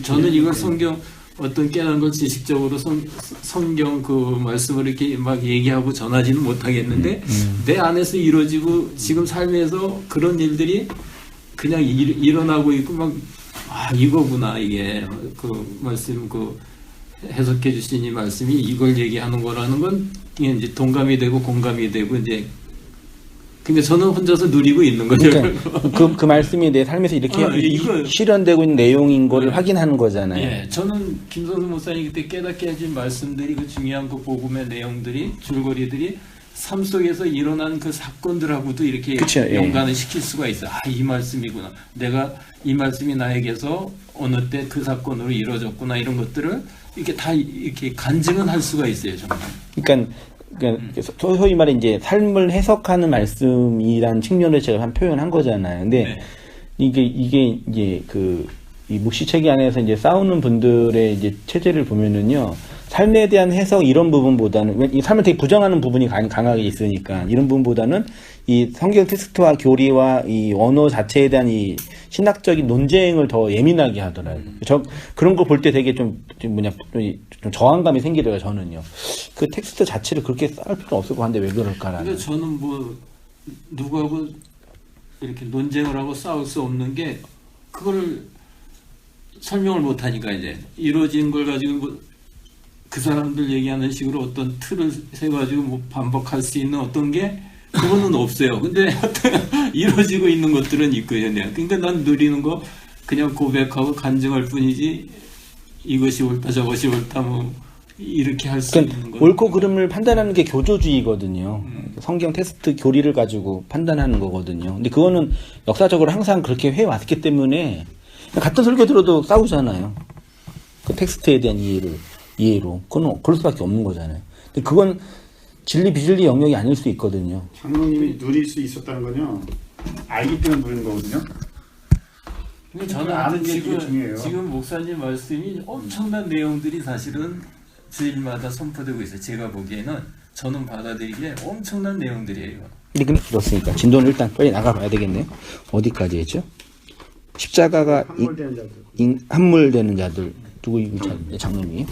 Speaker 2: 저는 이걸 성경 어떤 깨달은 걸 지식적으로 성경 그 말씀을 이렇게 막 얘기하고 전하지는 못하겠는데 내 안에서 이루어지고 지금 삶에서 그런 일들이 그냥 일어나고 있고 막 이거구나 이게 그 말씀 그 해석해 주신 이 말씀이 이걸 얘기하는 거라는 건 이제 동감이 되고 공감이 되고 이제 근데 저는 혼자서 누리고 있는 거죠.
Speaker 1: 그러니까 그 말씀이 내 삶에서 이렇게 실현되고 있는 내용인 거를 확인하는 거잖아요.
Speaker 2: 예, 저는 김선수 목사님 그때 깨닫게 해준 말씀들이 그 중요한 그 복음의 내용들이 줄거리들이 삶 속에서 일어난 그 사건들하고도 이렇게
Speaker 1: 그쵸, 예.
Speaker 2: 연관을 시킬 수가 있어. 이 말씀이구나. 내가 이 말씀이 나에게서 어느 때 그 사건으로 이루어졌구나 이런 것들을 이렇게 다 이렇게 간증은 할 수가 있어요, 정말.
Speaker 1: 그러니까 소위 말해 이제 삶을 해석하는 말씀이라는 측면을 제가 한 표현한 거잖아요. 근데
Speaker 2: 네.
Speaker 1: 이게 이제 이 묵시체계 안에서 이제 싸우는 분들의 이제 체제를 보면은요, 삶에 대한 해석 이런 부분보다는 이 삶을 되게 부정하는 부분이 강하게 있으니까 이런 부분보다는 이 성경 텍스트와 교리와 이 언어 자체에 대한 이 신학적인 논쟁을 더 예민하게 하더라고요. 그런 거 볼 때 되게 좀 저항감이 생기더라고요, 저는요. 그 텍스트 자체를 그렇게 싸울 필요는 없을 것 같은데 왜 그럴까라는.
Speaker 2: 근데 저는 뭐 누구하고 이렇게 논쟁을 하고 싸울 수 없는 게 그걸 설명을 못 하니까 이제 이루어진 걸 가지고 뭐 그 사람들 얘기하는 식으로 어떤 틀을 세가지고 뭐 반복할 수 있는 어떤 게 그거는 없어요. 근데 이루어지고 있는 것들은 있거든요. 그러니까 난 누리는 거 그냥 고백하고 간증할 뿐이지 이것이 옳다 저것이 옳다 뭐 이렇게 할 수
Speaker 1: 그러니까
Speaker 2: 있는 거.
Speaker 1: 옳고 그름을 판단하는 게 교조주의거든요. 성경 텍스트 교리를 가지고 판단하는 거거든요. 근데 그거는 역사적으로 항상 그렇게 해왔기 때문에 같은 설교 들어도 싸우잖아요. 그 텍스트에 대한 이해로. 그건 그럴 수밖에 없는 거잖아요. 근데 그건 진리 비진리 영역이 아닐 수 있거든요.
Speaker 4: 장로님이 누릴 수 있었다는 건요, 알기 때문에 누리는 거거든요.
Speaker 2: 근데 저는
Speaker 4: 아는 게 되게 중요해요.
Speaker 2: 지금 목사님 말씀이 엄청난 내용들이 사실은 주일마다 선포되고 있어요. 제가 보기에는 저는 받아들이기에 엄청난 내용들이에요.
Speaker 1: 근데 그렇습니까? 진도는 일단 빨리 나가봐야 되겠네요. 어디까지 했죠? 십자가가 함몰되는 자들 누구 장로님이?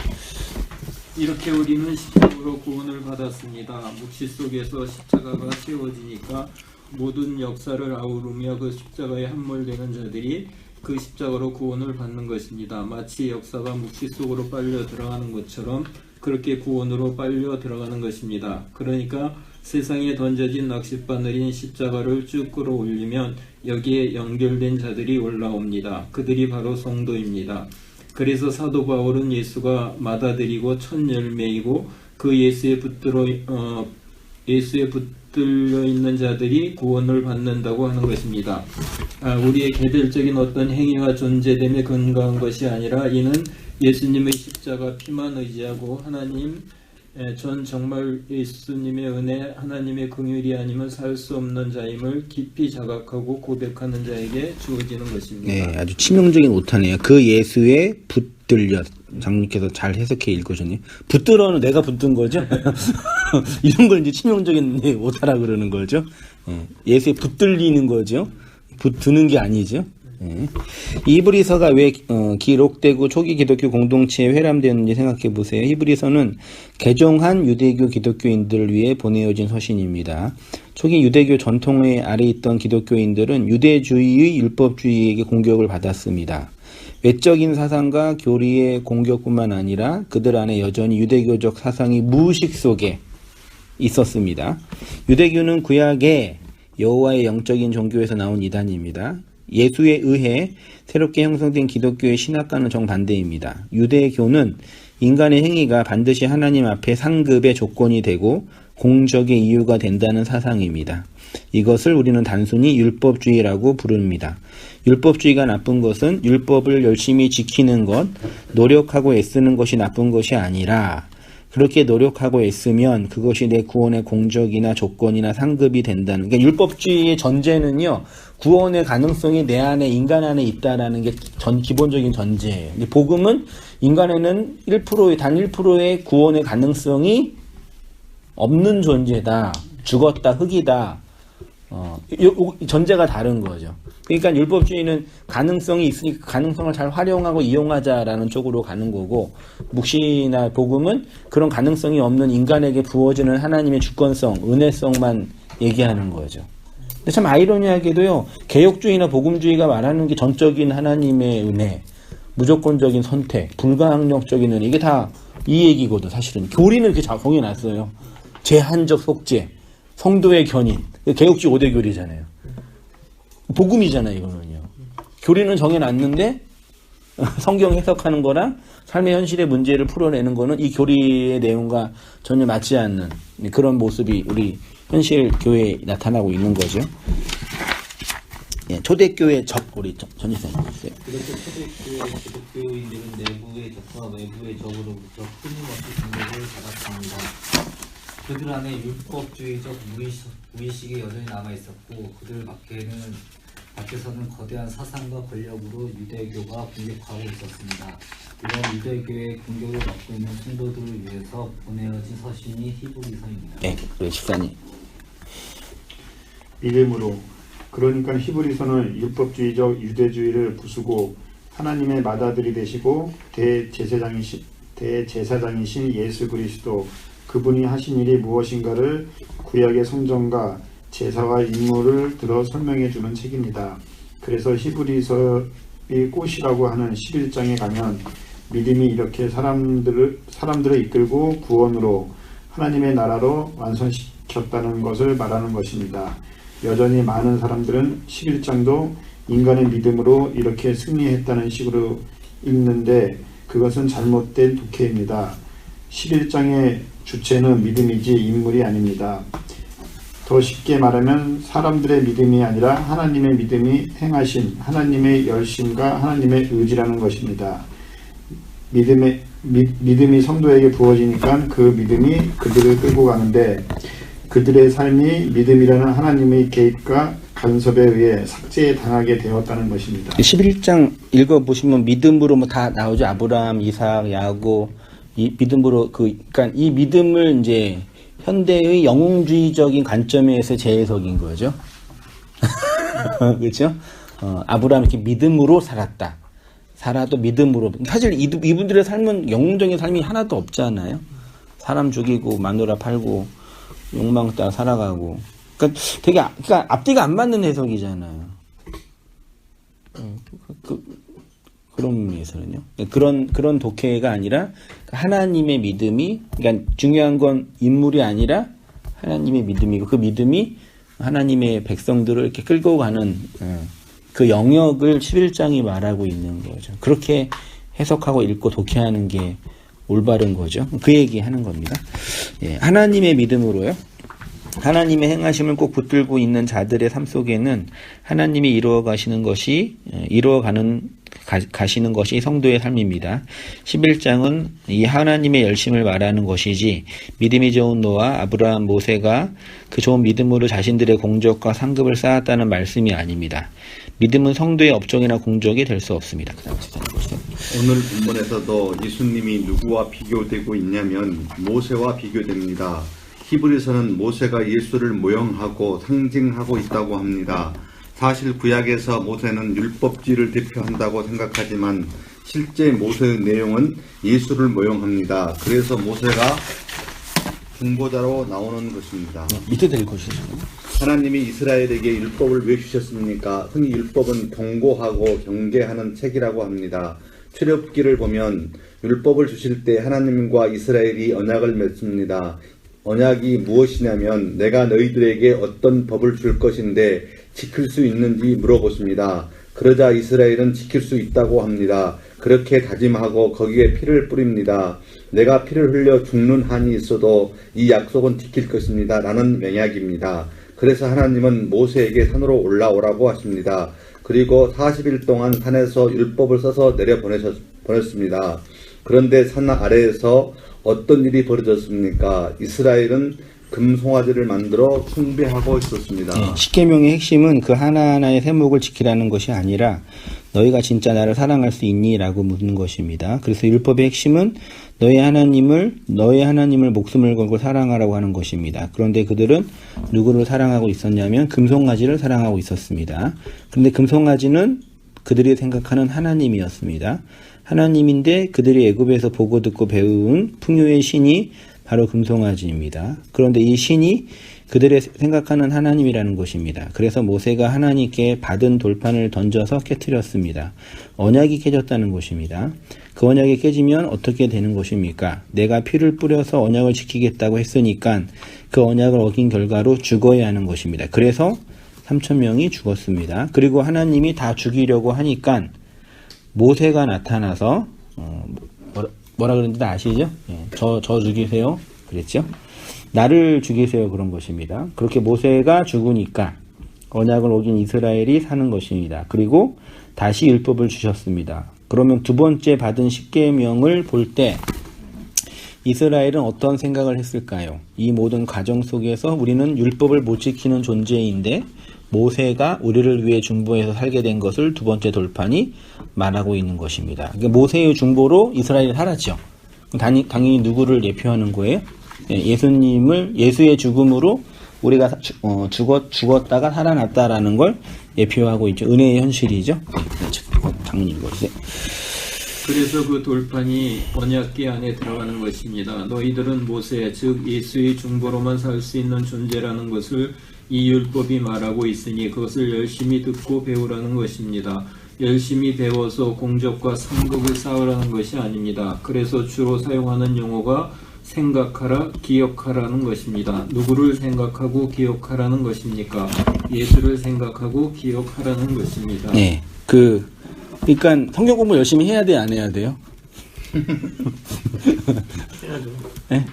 Speaker 2: 이렇게 우리는 십자가로 구원을 받았습니다. 묵시 속에서 십자가가 세워지니까 모든 역사를 아우르며 그 십자가에 함몰되는 자들이 그 십자가로 구원을 받는 것입니다. 마치 역사가 묵시 속으로 빨려 들어가는 것처럼 그렇게 구원으로 빨려 들어가는 것입니다. 그러니까 세상에 던져진 낚싯바늘인 십자가를 쭉 끌어올리면 여기에 연결된 자들이 올라옵니다. 그들이 바로 성도입니다. 그래서 사도 바울은 예수가 맏아들이고 첫 열매이고 그 예수에 붙들려 있는 자들이 구원을 받는다고 하는 것입니다. 우리의 개별적인 어떤 행위와 존재됨에 근거한 것이 아니라 이는 예수님의 십자가 피만 의지하고 하나님 전 정말 예수님의 은혜, 하나님의 긍휼이 아니면 살 수 없는 자임을 깊이 자각하고 고백하는 자에게 주어지는 것입니다.
Speaker 1: 네, 아주 치명적인 오타네요. 그 예수에 붙들려. 장님께서 잘 해석해 읽으셨네요. 붙들어는 내가 붙든 거죠? 이런 걸 이제 치명적인 오타라 그러는 거죠. 예수에 붙들리는 거죠. 붙드는 게 아니죠. 히브리서가 왜 기록되고 초기 기독교 공동체에 회람되었는지 생각해 보세요. 히브리서는 개종한 유대교 기독교인들을 위해 보내어진 서신입니다. 초기 유대교 전통에 아래 있던 기독교인들은 유대주의의 율법주의에게 공격을 받았습니다. 외적인 사상과 교리의 공격뿐만 아니라 그들 안에 여전히 유대교적 사상이 무의식 속에 있었습니다. 유대교는 구약의 여호와의 영적인 종교에서 나온 이단입니다. 예수에 의해 새롭게 형성된 기독교의 신학과는 정반대입니다. 유대교는 인간의 행위가 반드시 하나님 앞에 상급의 조건이 되고 공적의 이유가 된다는 사상입니다. 이것을 우리는 단순히 율법주의라고 부릅니다. 율법주의가 나쁜 것은 율법을 열심히 지키는 것, 노력하고 애쓰는 것이 나쁜 것이 아니라 그렇게 노력하고 애쓰면 그것이 내 구원의 공적이나 조건이나 상급이 된다는. 그러니까 율법주의의 전제는요, 구원의 가능성이 내 안에, 인간 안에 있다라는 게 기본적인 전제예요. 근데 복음은 인간에는 단 1%의 구원의 가능성이 없는 존재다. 죽었다, 흙이다. 전제가 다른 거죠. 그러니까 율법주의는 가능성이 있으니까 가능성을 잘 활용하고 이용하자라는 쪽으로 가는 거고, 묵시나 복음은 그런 가능성이 없는 인간에게 부어지는 하나님의 주권성, 은혜성만 얘기하는 거죠. 근데 참 아이러니하게도요, 개혁주의나 복음주의가 말하는 게 전적인 하나님의 은혜, 무조건적인 선택, 불가항력적인 은혜, 이게 다 이 얘기거든. 사실은 교리는 이렇게 정해놨어요. 제한적 속죄, 성도의 견인, 개혁주의 5대 교리잖아요. 복음이잖아요, 이거는요. 교리는 정해놨는데 성경 해석하는 거랑 삶의 현실의 문제를 풀어내는 거는 이 교리의 내용과 전혀 맞지 않는 그런 모습이 우리 현실 교회에 나타나고 있는 거죠. 예, 초대교회 우리 전지사님 보세요.
Speaker 5: 그렇게 초대교회 기독교인들은 내부의 적과 외부의 적으로부터 끊임없이 공격을 받았습니다. 그들 안에 율법주의적 무의식이 여전히 남아있었고 그들 밖에서는 거대한 사상과 권력으로 유대교가 공격하고 있었습니다. 이런 유대교의 공격을 받고 있는 성도들을 위해서 보내어진 서신이 히브리서입니다.
Speaker 1: 네, 그리고 집사님.
Speaker 4: 믿음으로. 그러니까 히브리서는 율법주의적 유대주의를 부수고 하나님의 맏아들이 되시고 대제사장이신 예수 그리스도, 그분이 하신 일이 무엇인가를 구약의 성전과 제사와 임무를 들어 설명해 주는 책입니다. 그래서 히브리서의 꽃이라고 하는 11장에 가면 믿음이 이렇게 사람들을 이끌고 구원으로 하나님의 나라로 완성시켰다는 것을 말하는 것입니다. 여전히 많은 사람들은 11장도 인간의 믿음으로 이렇게 승리했다는 식으로 읽는데 그것은 잘못된 독해입니다. 11장의 주체는 믿음이지 인물이 아닙니다. 더 쉽게 말하면 사람들의 믿음이 아니라 하나님의 믿음이 행하신 하나님의 열심과 하나님의 의지라는 것입니다. 믿음이 성도에게 부어지니까 그 믿음이 그들을 끌고 가는데 그들의 삶이 믿음이라는 하나님의 개입과 간섭에 의해 삭제에 당하게 되었다는 것입니다.
Speaker 1: 11장 읽어보시면 믿음으로 뭐 다 나오죠. 아브라함, 이삭, 야곱, 이 믿음으로 그러니까 이 믿음을 이제 현대의 영웅주의적인 관점에서 재해석인 거죠. 그렇죠? 아브라함이 이렇게 믿음으로 살았다. 사라도 믿음으로. 사실 이분들의 삶은 영웅적인 삶이 하나도 없잖아요. 사람 죽이고 마누라 팔고 욕망 따라 살아가고. 그러니까 되게 앞뒤가 안 맞는 해석이잖아요. 그런 의미에서는요. 그런 독해가 아니라 하나님의 믿음이, 그러니까 중요한 건 인물이 아니라 하나님의 믿음이고 그 믿음이 하나님의 백성들을 이렇게 끌고 가는 그 영역을 11장이 말하고 있는 거죠. 그렇게 해석하고 읽고 독해하는 게 올바른 거죠. 그 얘기하는 겁니다. 예, 하나님의 믿음으로요. 하나님의 행하심을 꼭 붙들고 있는 자들의 삶 속에는 하나님이 이루어가시는 것이 가시는 것이 성도의 삶입니다. 11장은 이 하나님의 열심을 말하는 것이지 믿음이 좋은 노아, 아브라함, 모세가 그 좋은 믿음으로 자신들의 공적과 상급을 쌓았다는 말씀이 아닙니다. 믿음은 성도의 업적이나 공적이 될 수 없습니다. 그 다음 보세요.
Speaker 3: 오늘 본문에서도 예수님이 누구와 비교되고 있냐면 모세와 비교됩니다. 히브리서는 모세가 예수를 모형하고 상징하고 있다고 합니다. 사실 구약에서 모세는 율법지를 대표한다고 생각하지만 실제 모세의 내용은 예수를 모형합니다. 그래서 모세가 중보자로 나오는 것입니다.
Speaker 1: 밑에도 읽어주세요.
Speaker 3: 하나님이 이스라엘에게 율법을 왜 주셨습니까? 흔히 율법은 경고하고 경계하는 책이라고 합니다. 출애굽기를 보면 율법을 주실 때 하나님과 이스라엘이 언약을 맺습니다. 언약이 무엇이냐면 내가 너희들에게 어떤 법을 줄 것인데 지킬 수 있는지 물어보십니다. 그러자 이스라엘은 지킬 수 있다고 합니다. 그렇게 다짐하고 거기에 피를 뿌립니다. 내가 피를 흘려 죽는 한이 있어도 이 약속은 지킬 것입니다. 라는 맹약입니다. 그래서 하나님은 모세에게 산으로 올라오라고 하십니다. 그리고 40일 동안 산에서 율법을 써서 보냈습니다. 그런데 산 아래에서 어떤 일이 벌어졌습니까? 이스라엘은 금송아지를 만들어 숭배하고 있었습니다.
Speaker 1: 네, 십계명의 핵심은 그 하나하나의 세목을 지키라는 것이 아니라 너희가 진짜 나를 사랑할 수 있니? 라고 묻는 것입니다. 그래서 율법의 핵심은 너희 하나님을 목숨을 걸고 사랑하라고 하는 것입니다. 그런데 그들은 누구를 사랑하고 있었냐면 금송아지를 사랑하고 있었습니다. 그런데 금송아지는 그들이 생각하는 하나님이었습니다. 하나님인데 그들이 애굽에서 보고 듣고 배운 풍요의 신이 바로 금송아지입니다. 그런데 이 신이 그들의 생각하는 하나님이라는 것입니다. 그래서 모세가 하나님께 받은 돌판을 던져서 깨뜨렸습니다. 언약이 깨졌다는 것입니다. 그 언약이 깨지면 어떻게 되는 것입니까? 내가 피를 뿌려서 언약을 지키겠다고 했으니까 그 언약을 어긴 결과로 죽어야 하는 것입니다. 그래서 3,000명이 죽었습니다. 그리고 하나님이 다 죽이려고 하니까 모세가 나타나서 뭐라 그랬는지 아시죠? 예, 저 죽이세요 그랬죠? 나를 죽이세요 그런 것입니다. 그렇게 모세가 죽으니까 언약을 어긴 이스라엘이 사는 것입니다. 그리고 다시 율법을 주셨습니다. 그러면 두 번째 받은 십계명을 볼 때 이스라엘은 어떤 생각을 했을까요? 이 모든 과정 속에서 우리는 율법을 못 지키는 존재인데 모세가 우리를 위해 중보해서 살게 된 것을 두 번째 돌판이 말하고 있는 것입니다. 그러니까 모세의 중보로 이스라엘이 살았죠. 당연히 누구를 예표하는 거예요? 예수의 죽음으로 우리가 죽었다가 살아났다라는 걸 예표하고 있죠. 은혜의 현실이죠. 당연히 읽어주세요.
Speaker 2: 그래서 그 돌판이 언약궤 안에 들어가는 것입니다. 너희들은 모세 즉 예수의 중보로만 살 수 있는 존재라는 것을 이 율법이 말하고 있으니 그것을 열심히 듣고 배우라는 것입니다. 열심히 배워서 공적과 상급을 쌓으라는 것이 아닙니다. 그래서 주로 사용하는 용어가 생각하라, 기억하라는 것입니다. 누구를 생각하고 기억하라는 것입니까? 예수를 생각하고 기억하라는 것입니다.
Speaker 1: 네, 그러니까 성경 공부 열심히 해야 돼, 안 해야 돼요?
Speaker 4: 해야죠.
Speaker 1: 네?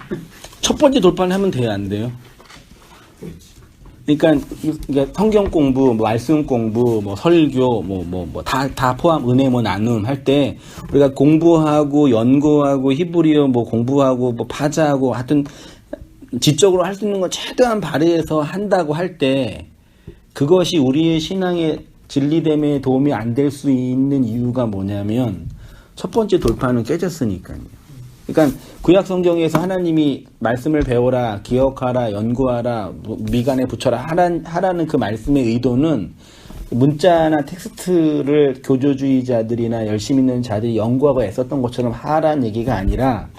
Speaker 1: 첫 번째 돌파는 하면 돼요, 안 돼요? 그러니까 성경 공부, 말씀 공부, 설교, 다 포함, 은혜, 나눔 할 때, 우리가 공부하고, 연구하고, 히브리어, 공부하고, 파자하고, 하여튼, 지적으로 할 수 있는 거 최대한 발휘해서 한다고 할 때, 그것이 우리의 신앙의 진리됨에 도움이 안 될 수 있는 이유가 뭐냐면, 첫 번째 돌파는 깨졌으니까요. 그러니까 구약 성경에서 하나님이 말씀을 배워라, 기억하라, 연구하라, 미간에 붙여라 하라는 그 말씀의 의도는 문자나 텍스트를 교조주의자들이나 열심히 있는 자들이 연구하고 애썼던 것처럼 하라는 얘기가 아니라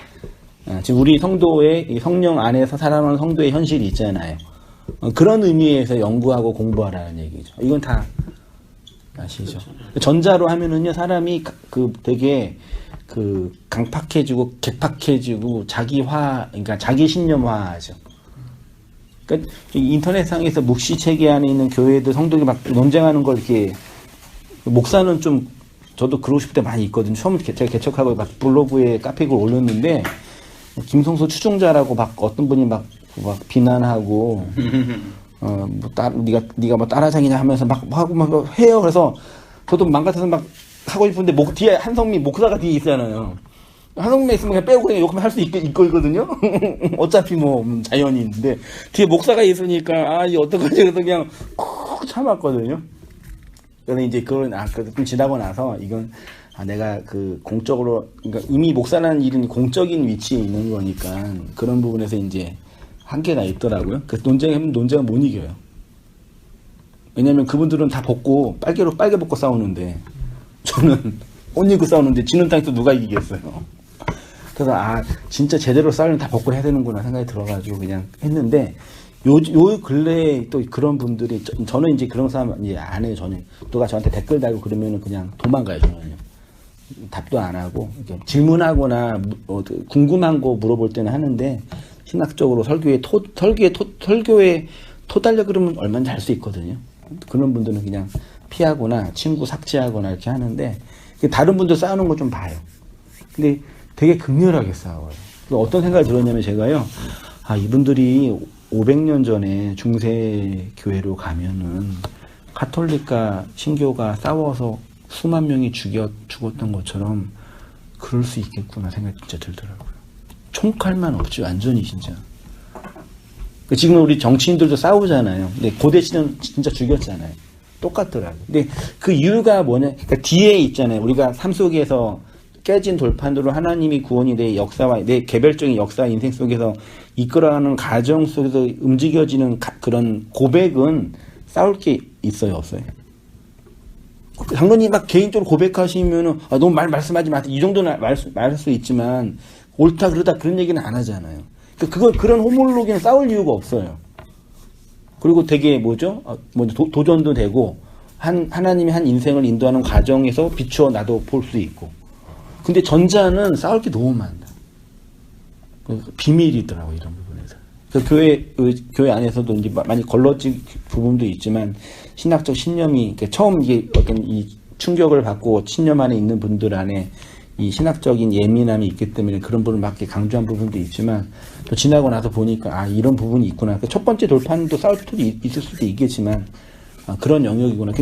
Speaker 1: 지금 우리 성도의 성령 안에서 살아가는 성도의 현실이 있잖아요. 그런 의미에서 연구하고 공부하라는 얘기죠. 이건 다 아시죠? 전자로 하면은요 사람이 되게 강팍해지고 객팍해지고 그러니까 자기 신념화하죠. 그러니까 인터넷상에서 묵시 체계 안에 있는 교회들 성도들이 막 논쟁하는 걸 이렇게 목사는 좀 저도 그러고 싶을 때 많이 있거든요. 처음 제가 개척하고 막 블로그에 카페글 올렸는데 김성수 추종자라고 막 어떤 분이 막 비난하고 네가 뭐 따라장이냐 하면서 막 하고 막 해요. 그래서 저도 맘 같아서 막 하고 싶은데 뒤에 한성미 목사가 뒤에 있잖아요. 한성미 있으면 그냥 빼고 그냥 욕하면 할 수 있거든요. 어차피 뭐 자연인데 뒤에 목사가 있으니까 이 어떡하지 그래서 그냥 콕 참았거든요. 그래서 이제 그걸 그래도 좀 지나고 나서 이건 내가 그 공적으로 그러니까 이미 목사라는 일은 공적인 위치에 있는 거니까 그런 부분에서 이제 한계가 있더라고요. 그 논쟁은 못 이겨요. 왜냐면 그분들은 다 빨개 벗고 싸우는데 저는 옷 입고 싸우는데 지는 땅에서 누가 이기겠어요. 그래서 진짜 제대로 싸우려면 다 벗고 해야 되는구나 생각이 들어가지고 그냥 했는데 요 근래에 또 그런 분들이 저는 이제 그런 사람 이제 안 해요. 저는 누가 저한테 댓글 달고 그러면은 그냥 도망가요. 저는요. 답도 안 하고 질문하거나 궁금한 거 물어볼 때는 하는데 신학적으로 설교에 토달려 그러면 얼마나 할 수 있거든요. 그런 분들은 그냥 피하거나 친구 삭제하거나 이렇게 하는데 다른 분들 싸우는 거 좀 봐요. 근데 되게 극렬하게 싸워요. 어떤 생각이 들었냐면 제가요. 이분들이 500년 전에 중세 교회로 가면은 카톨릭과 신교가 싸워서 수만 명이 죽었던 것처럼 그럴 수 있겠구나 생각이 진짜 들더라고요. 총칼만 없지 완전히 진짜. 지금 우리 정치인들도 싸우잖아요. 근데 고대 시대는 진짜 죽였잖아요. 똑같더라고요. 근데 그 이유가 뭐냐? 그러니까 뒤에 있잖아요. 우리가 삶 속에서 깨진 돌판으로 하나님이 구원이 내 역사와 내 개별적인 역사 인생 속에서 이끌어가는 가정 속에서 움직여지는 그런 고백은 싸울 게 있어요, 없어요? 당연히 막 개인적으로 고백하시면은 너무 말씀하지 마세요. 이 정도는 말할 수 있지만 옳다 그러다 그런 얘기는 안 하잖아요. 그런 호몰로기는 싸울 이유가 없어요. 그리고 되게 도전도 되고 하나님이 한 인생을 인도하는 과정에서 비추어 나도 볼 수 있고. 근데 전자는 싸울 게 너무 많다. 비밀이더라고 이런 부분에서. 교회 안에서도 이제 많이 걸러진 부분도 있지만 신학적 신념이 처음 이게 어떤 이 충격을 받고 신념 안에 있는 분들 안에 이 신학적인 예민함이 있기 때문에 그런 부분을 막 강조한 부분도 있지만 또 지나고 나서 보니까 이런 부분이 있구나. 첫 번째 돌판도 싸울 수도 있을 수도 있겠지만 그런 영역이구나.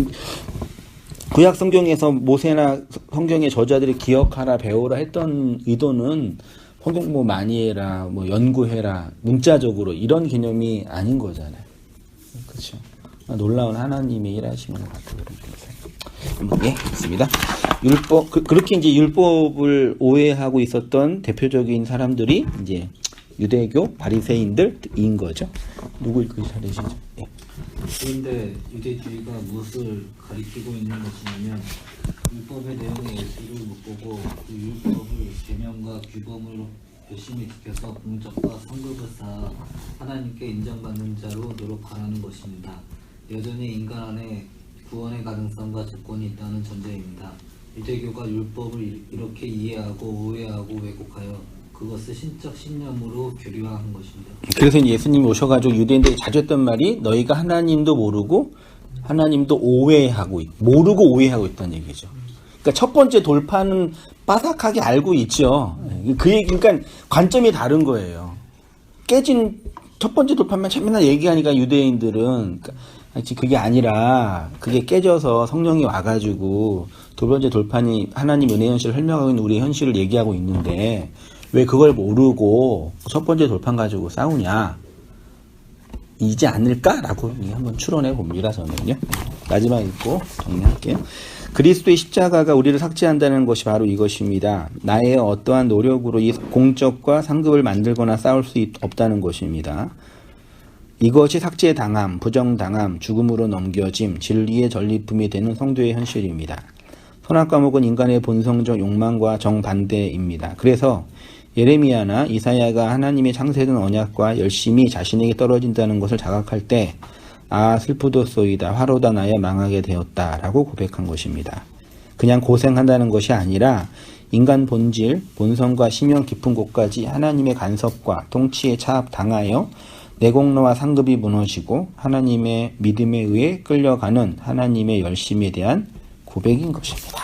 Speaker 1: 구약 성경에서 모세나 성경의 저자들이 기억하라 배우라 했던 의도는 성경 공부 많이 해라, 연구해라, 문자적으로 이런 개념이 아닌 거잖아요. 그렇죠? 놀라운 하나님의 일하시는 것 같아요. 예, 있습니다. 율법 그렇게 이제 율법을 오해하고 있었던 대표적인 사람들이 이제 유대교 바리새인들인 거죠. 누구 읽기 잘하시죠? 예.
Speaker 5: 그런데 유대주의가 무엇을 가리키고 있는 것이냐면 율법의 내용의 예수를 못 보고 그 율법을 계명과 규범을 열심히 지켜서 공적과 성급을 쌓아 하나님께 인정받는 자로 노력하라는 것입니다. 여전히 인간 안에 구원의 가능성과 조건이 있다는 전제입니다. 유대교가 율법을 이렇게 이해하고 오해하고 왜곡하여 그것을 신적 신념으로 교류화한 것입니다.
Speaker 1: 그래서 예수님이 오셔가지고 유대인들이 자주 했던 말이 너희가 하나님도 모르고 하나님도 모르고 오해하고 있다는 얘기죠. 그러니까 첫 번째 돌파는 빠삭하게 알고 있죠. 그 얘기, 그러니까 관점이 다른 거예요. 깨진 첫 번째 돌파만 맨날 얘기하니까 유대인들은 그게 아니라 그게 깨져서 성령이 와가지고 두 번째 돌판이 하나님 은혜 현실을 설명하고 있는 우리의 현실을 얘기하고 있는데 왜 그걸 모르고 첫 번째 돌판 가지고 싸우냐 이지 않을까라고 한번 추론해 봅니다. 저는요. 마지막 읽고 정리할게요. 그리스도의 십자가가 우리를 삭제한다는 것이 바로 이것입니다. 나의 어떠한 노력으로 이 공적과 상급을 만들거나 싸울 수 없다는 것입니다. 이것이 삭제당함, 부정당함, 죽음으로 넘겨짐, 진리의 전리품이 되는 성도의 현실입니다. 선악과목은 인간의 본성적 욕망과 정반대입니다. 그래서 예레미야나 이사야가 하나님의 창세된 언약과 열심히 자신에게 떨어진다는 것을 자각할 때 슬프도소이다, 화로다 나여 망하게 되었다 라고 고백한 것입니다. 그냥 고생한다는 것이 아니라 인간 본질, 본성과 심령 깊은 곳까지 하나님의 간섭과 통치에 차압당하여 내공로와 상급이 무너지고 하나님의 믿음에 의해 끌려가는 하나님의 열심에 대한 고백인 것입니다.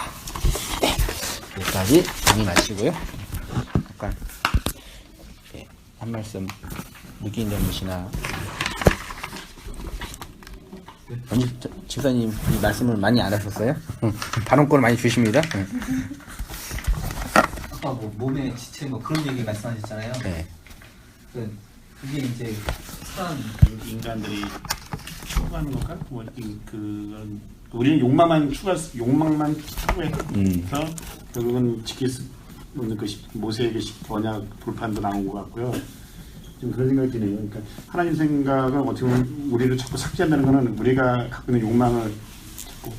Speaker 1: 네, 여기까지 정리 마치고요. 잠깐 한 말씀 느낀 점이시나? 아니, 집사님 이 말씀을 많이 안 하셨어요? 발언권을 많이 주십니다.
Speaker 5: 아까 뭐 몸의 지체 뭐 그런 얘기 말씀하셨잖아요.
Speaker 1: 네.
Speaker 5: 그게 이제 습관
Speaker 4: 인간들이 추구하는 건가? 우리는 욕망만 추구해서 결국은 지킬 수 없는 그 모세에게 언약 돌판도 나온 것 같고요. 좀 그런 생각이 드네요. 그러니까 하나님 생각은 어떻게 보면 우리를 자꾸 삭제한다는 것은 우리가 갖고 있는 욕망을 자꾸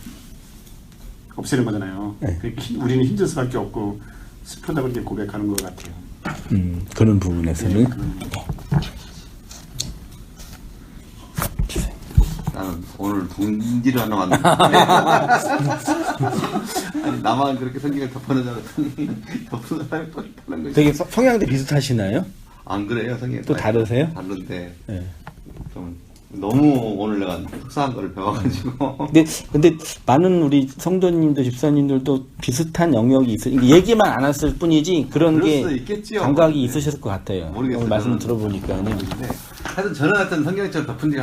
Speaker 4: 없애는 거잖아요. 그러니까 우리는 힘들 수밖에 없고 슬프다고 이렇게 고백하는 것 같아요.
Speaker 1: 그런 부분에서는
Speaker 3: 나는 오늘 둥지를 하나 왔는데 아니, 나만 그렇게 성경을 덮어내자 그랬더니 덮는 사람이 또 다른 거지.
Speaker 1: 되게 성향도 비슷하시나요?
Speaker 3: 안 그래요, 성경.
Speaker 1: 또 다르세요?
Speaker 3: 다른데
Speaker 1: 네.
Speaker 3: 좀 너무 오늘 내가 특수한 거를 배워가지고.
Speaker 1: 근데 많은 우리 성도님도 집사님들도 비슷한 영역이 있어요. 얘기만 안 했을 뿐이지 그런
Speaker 3: 그럴
Speaker 1: 게
Speaker 3: 수도 있겠지요.
Speaker 1: 감각이 있으셨을 것 같아요.
Speaker 3: 모르겠어요.
Speaker 1: 오늘 말씀 들어보니까요.
Speaker 3: 하여튼 저는 성경처럼 덮은 지가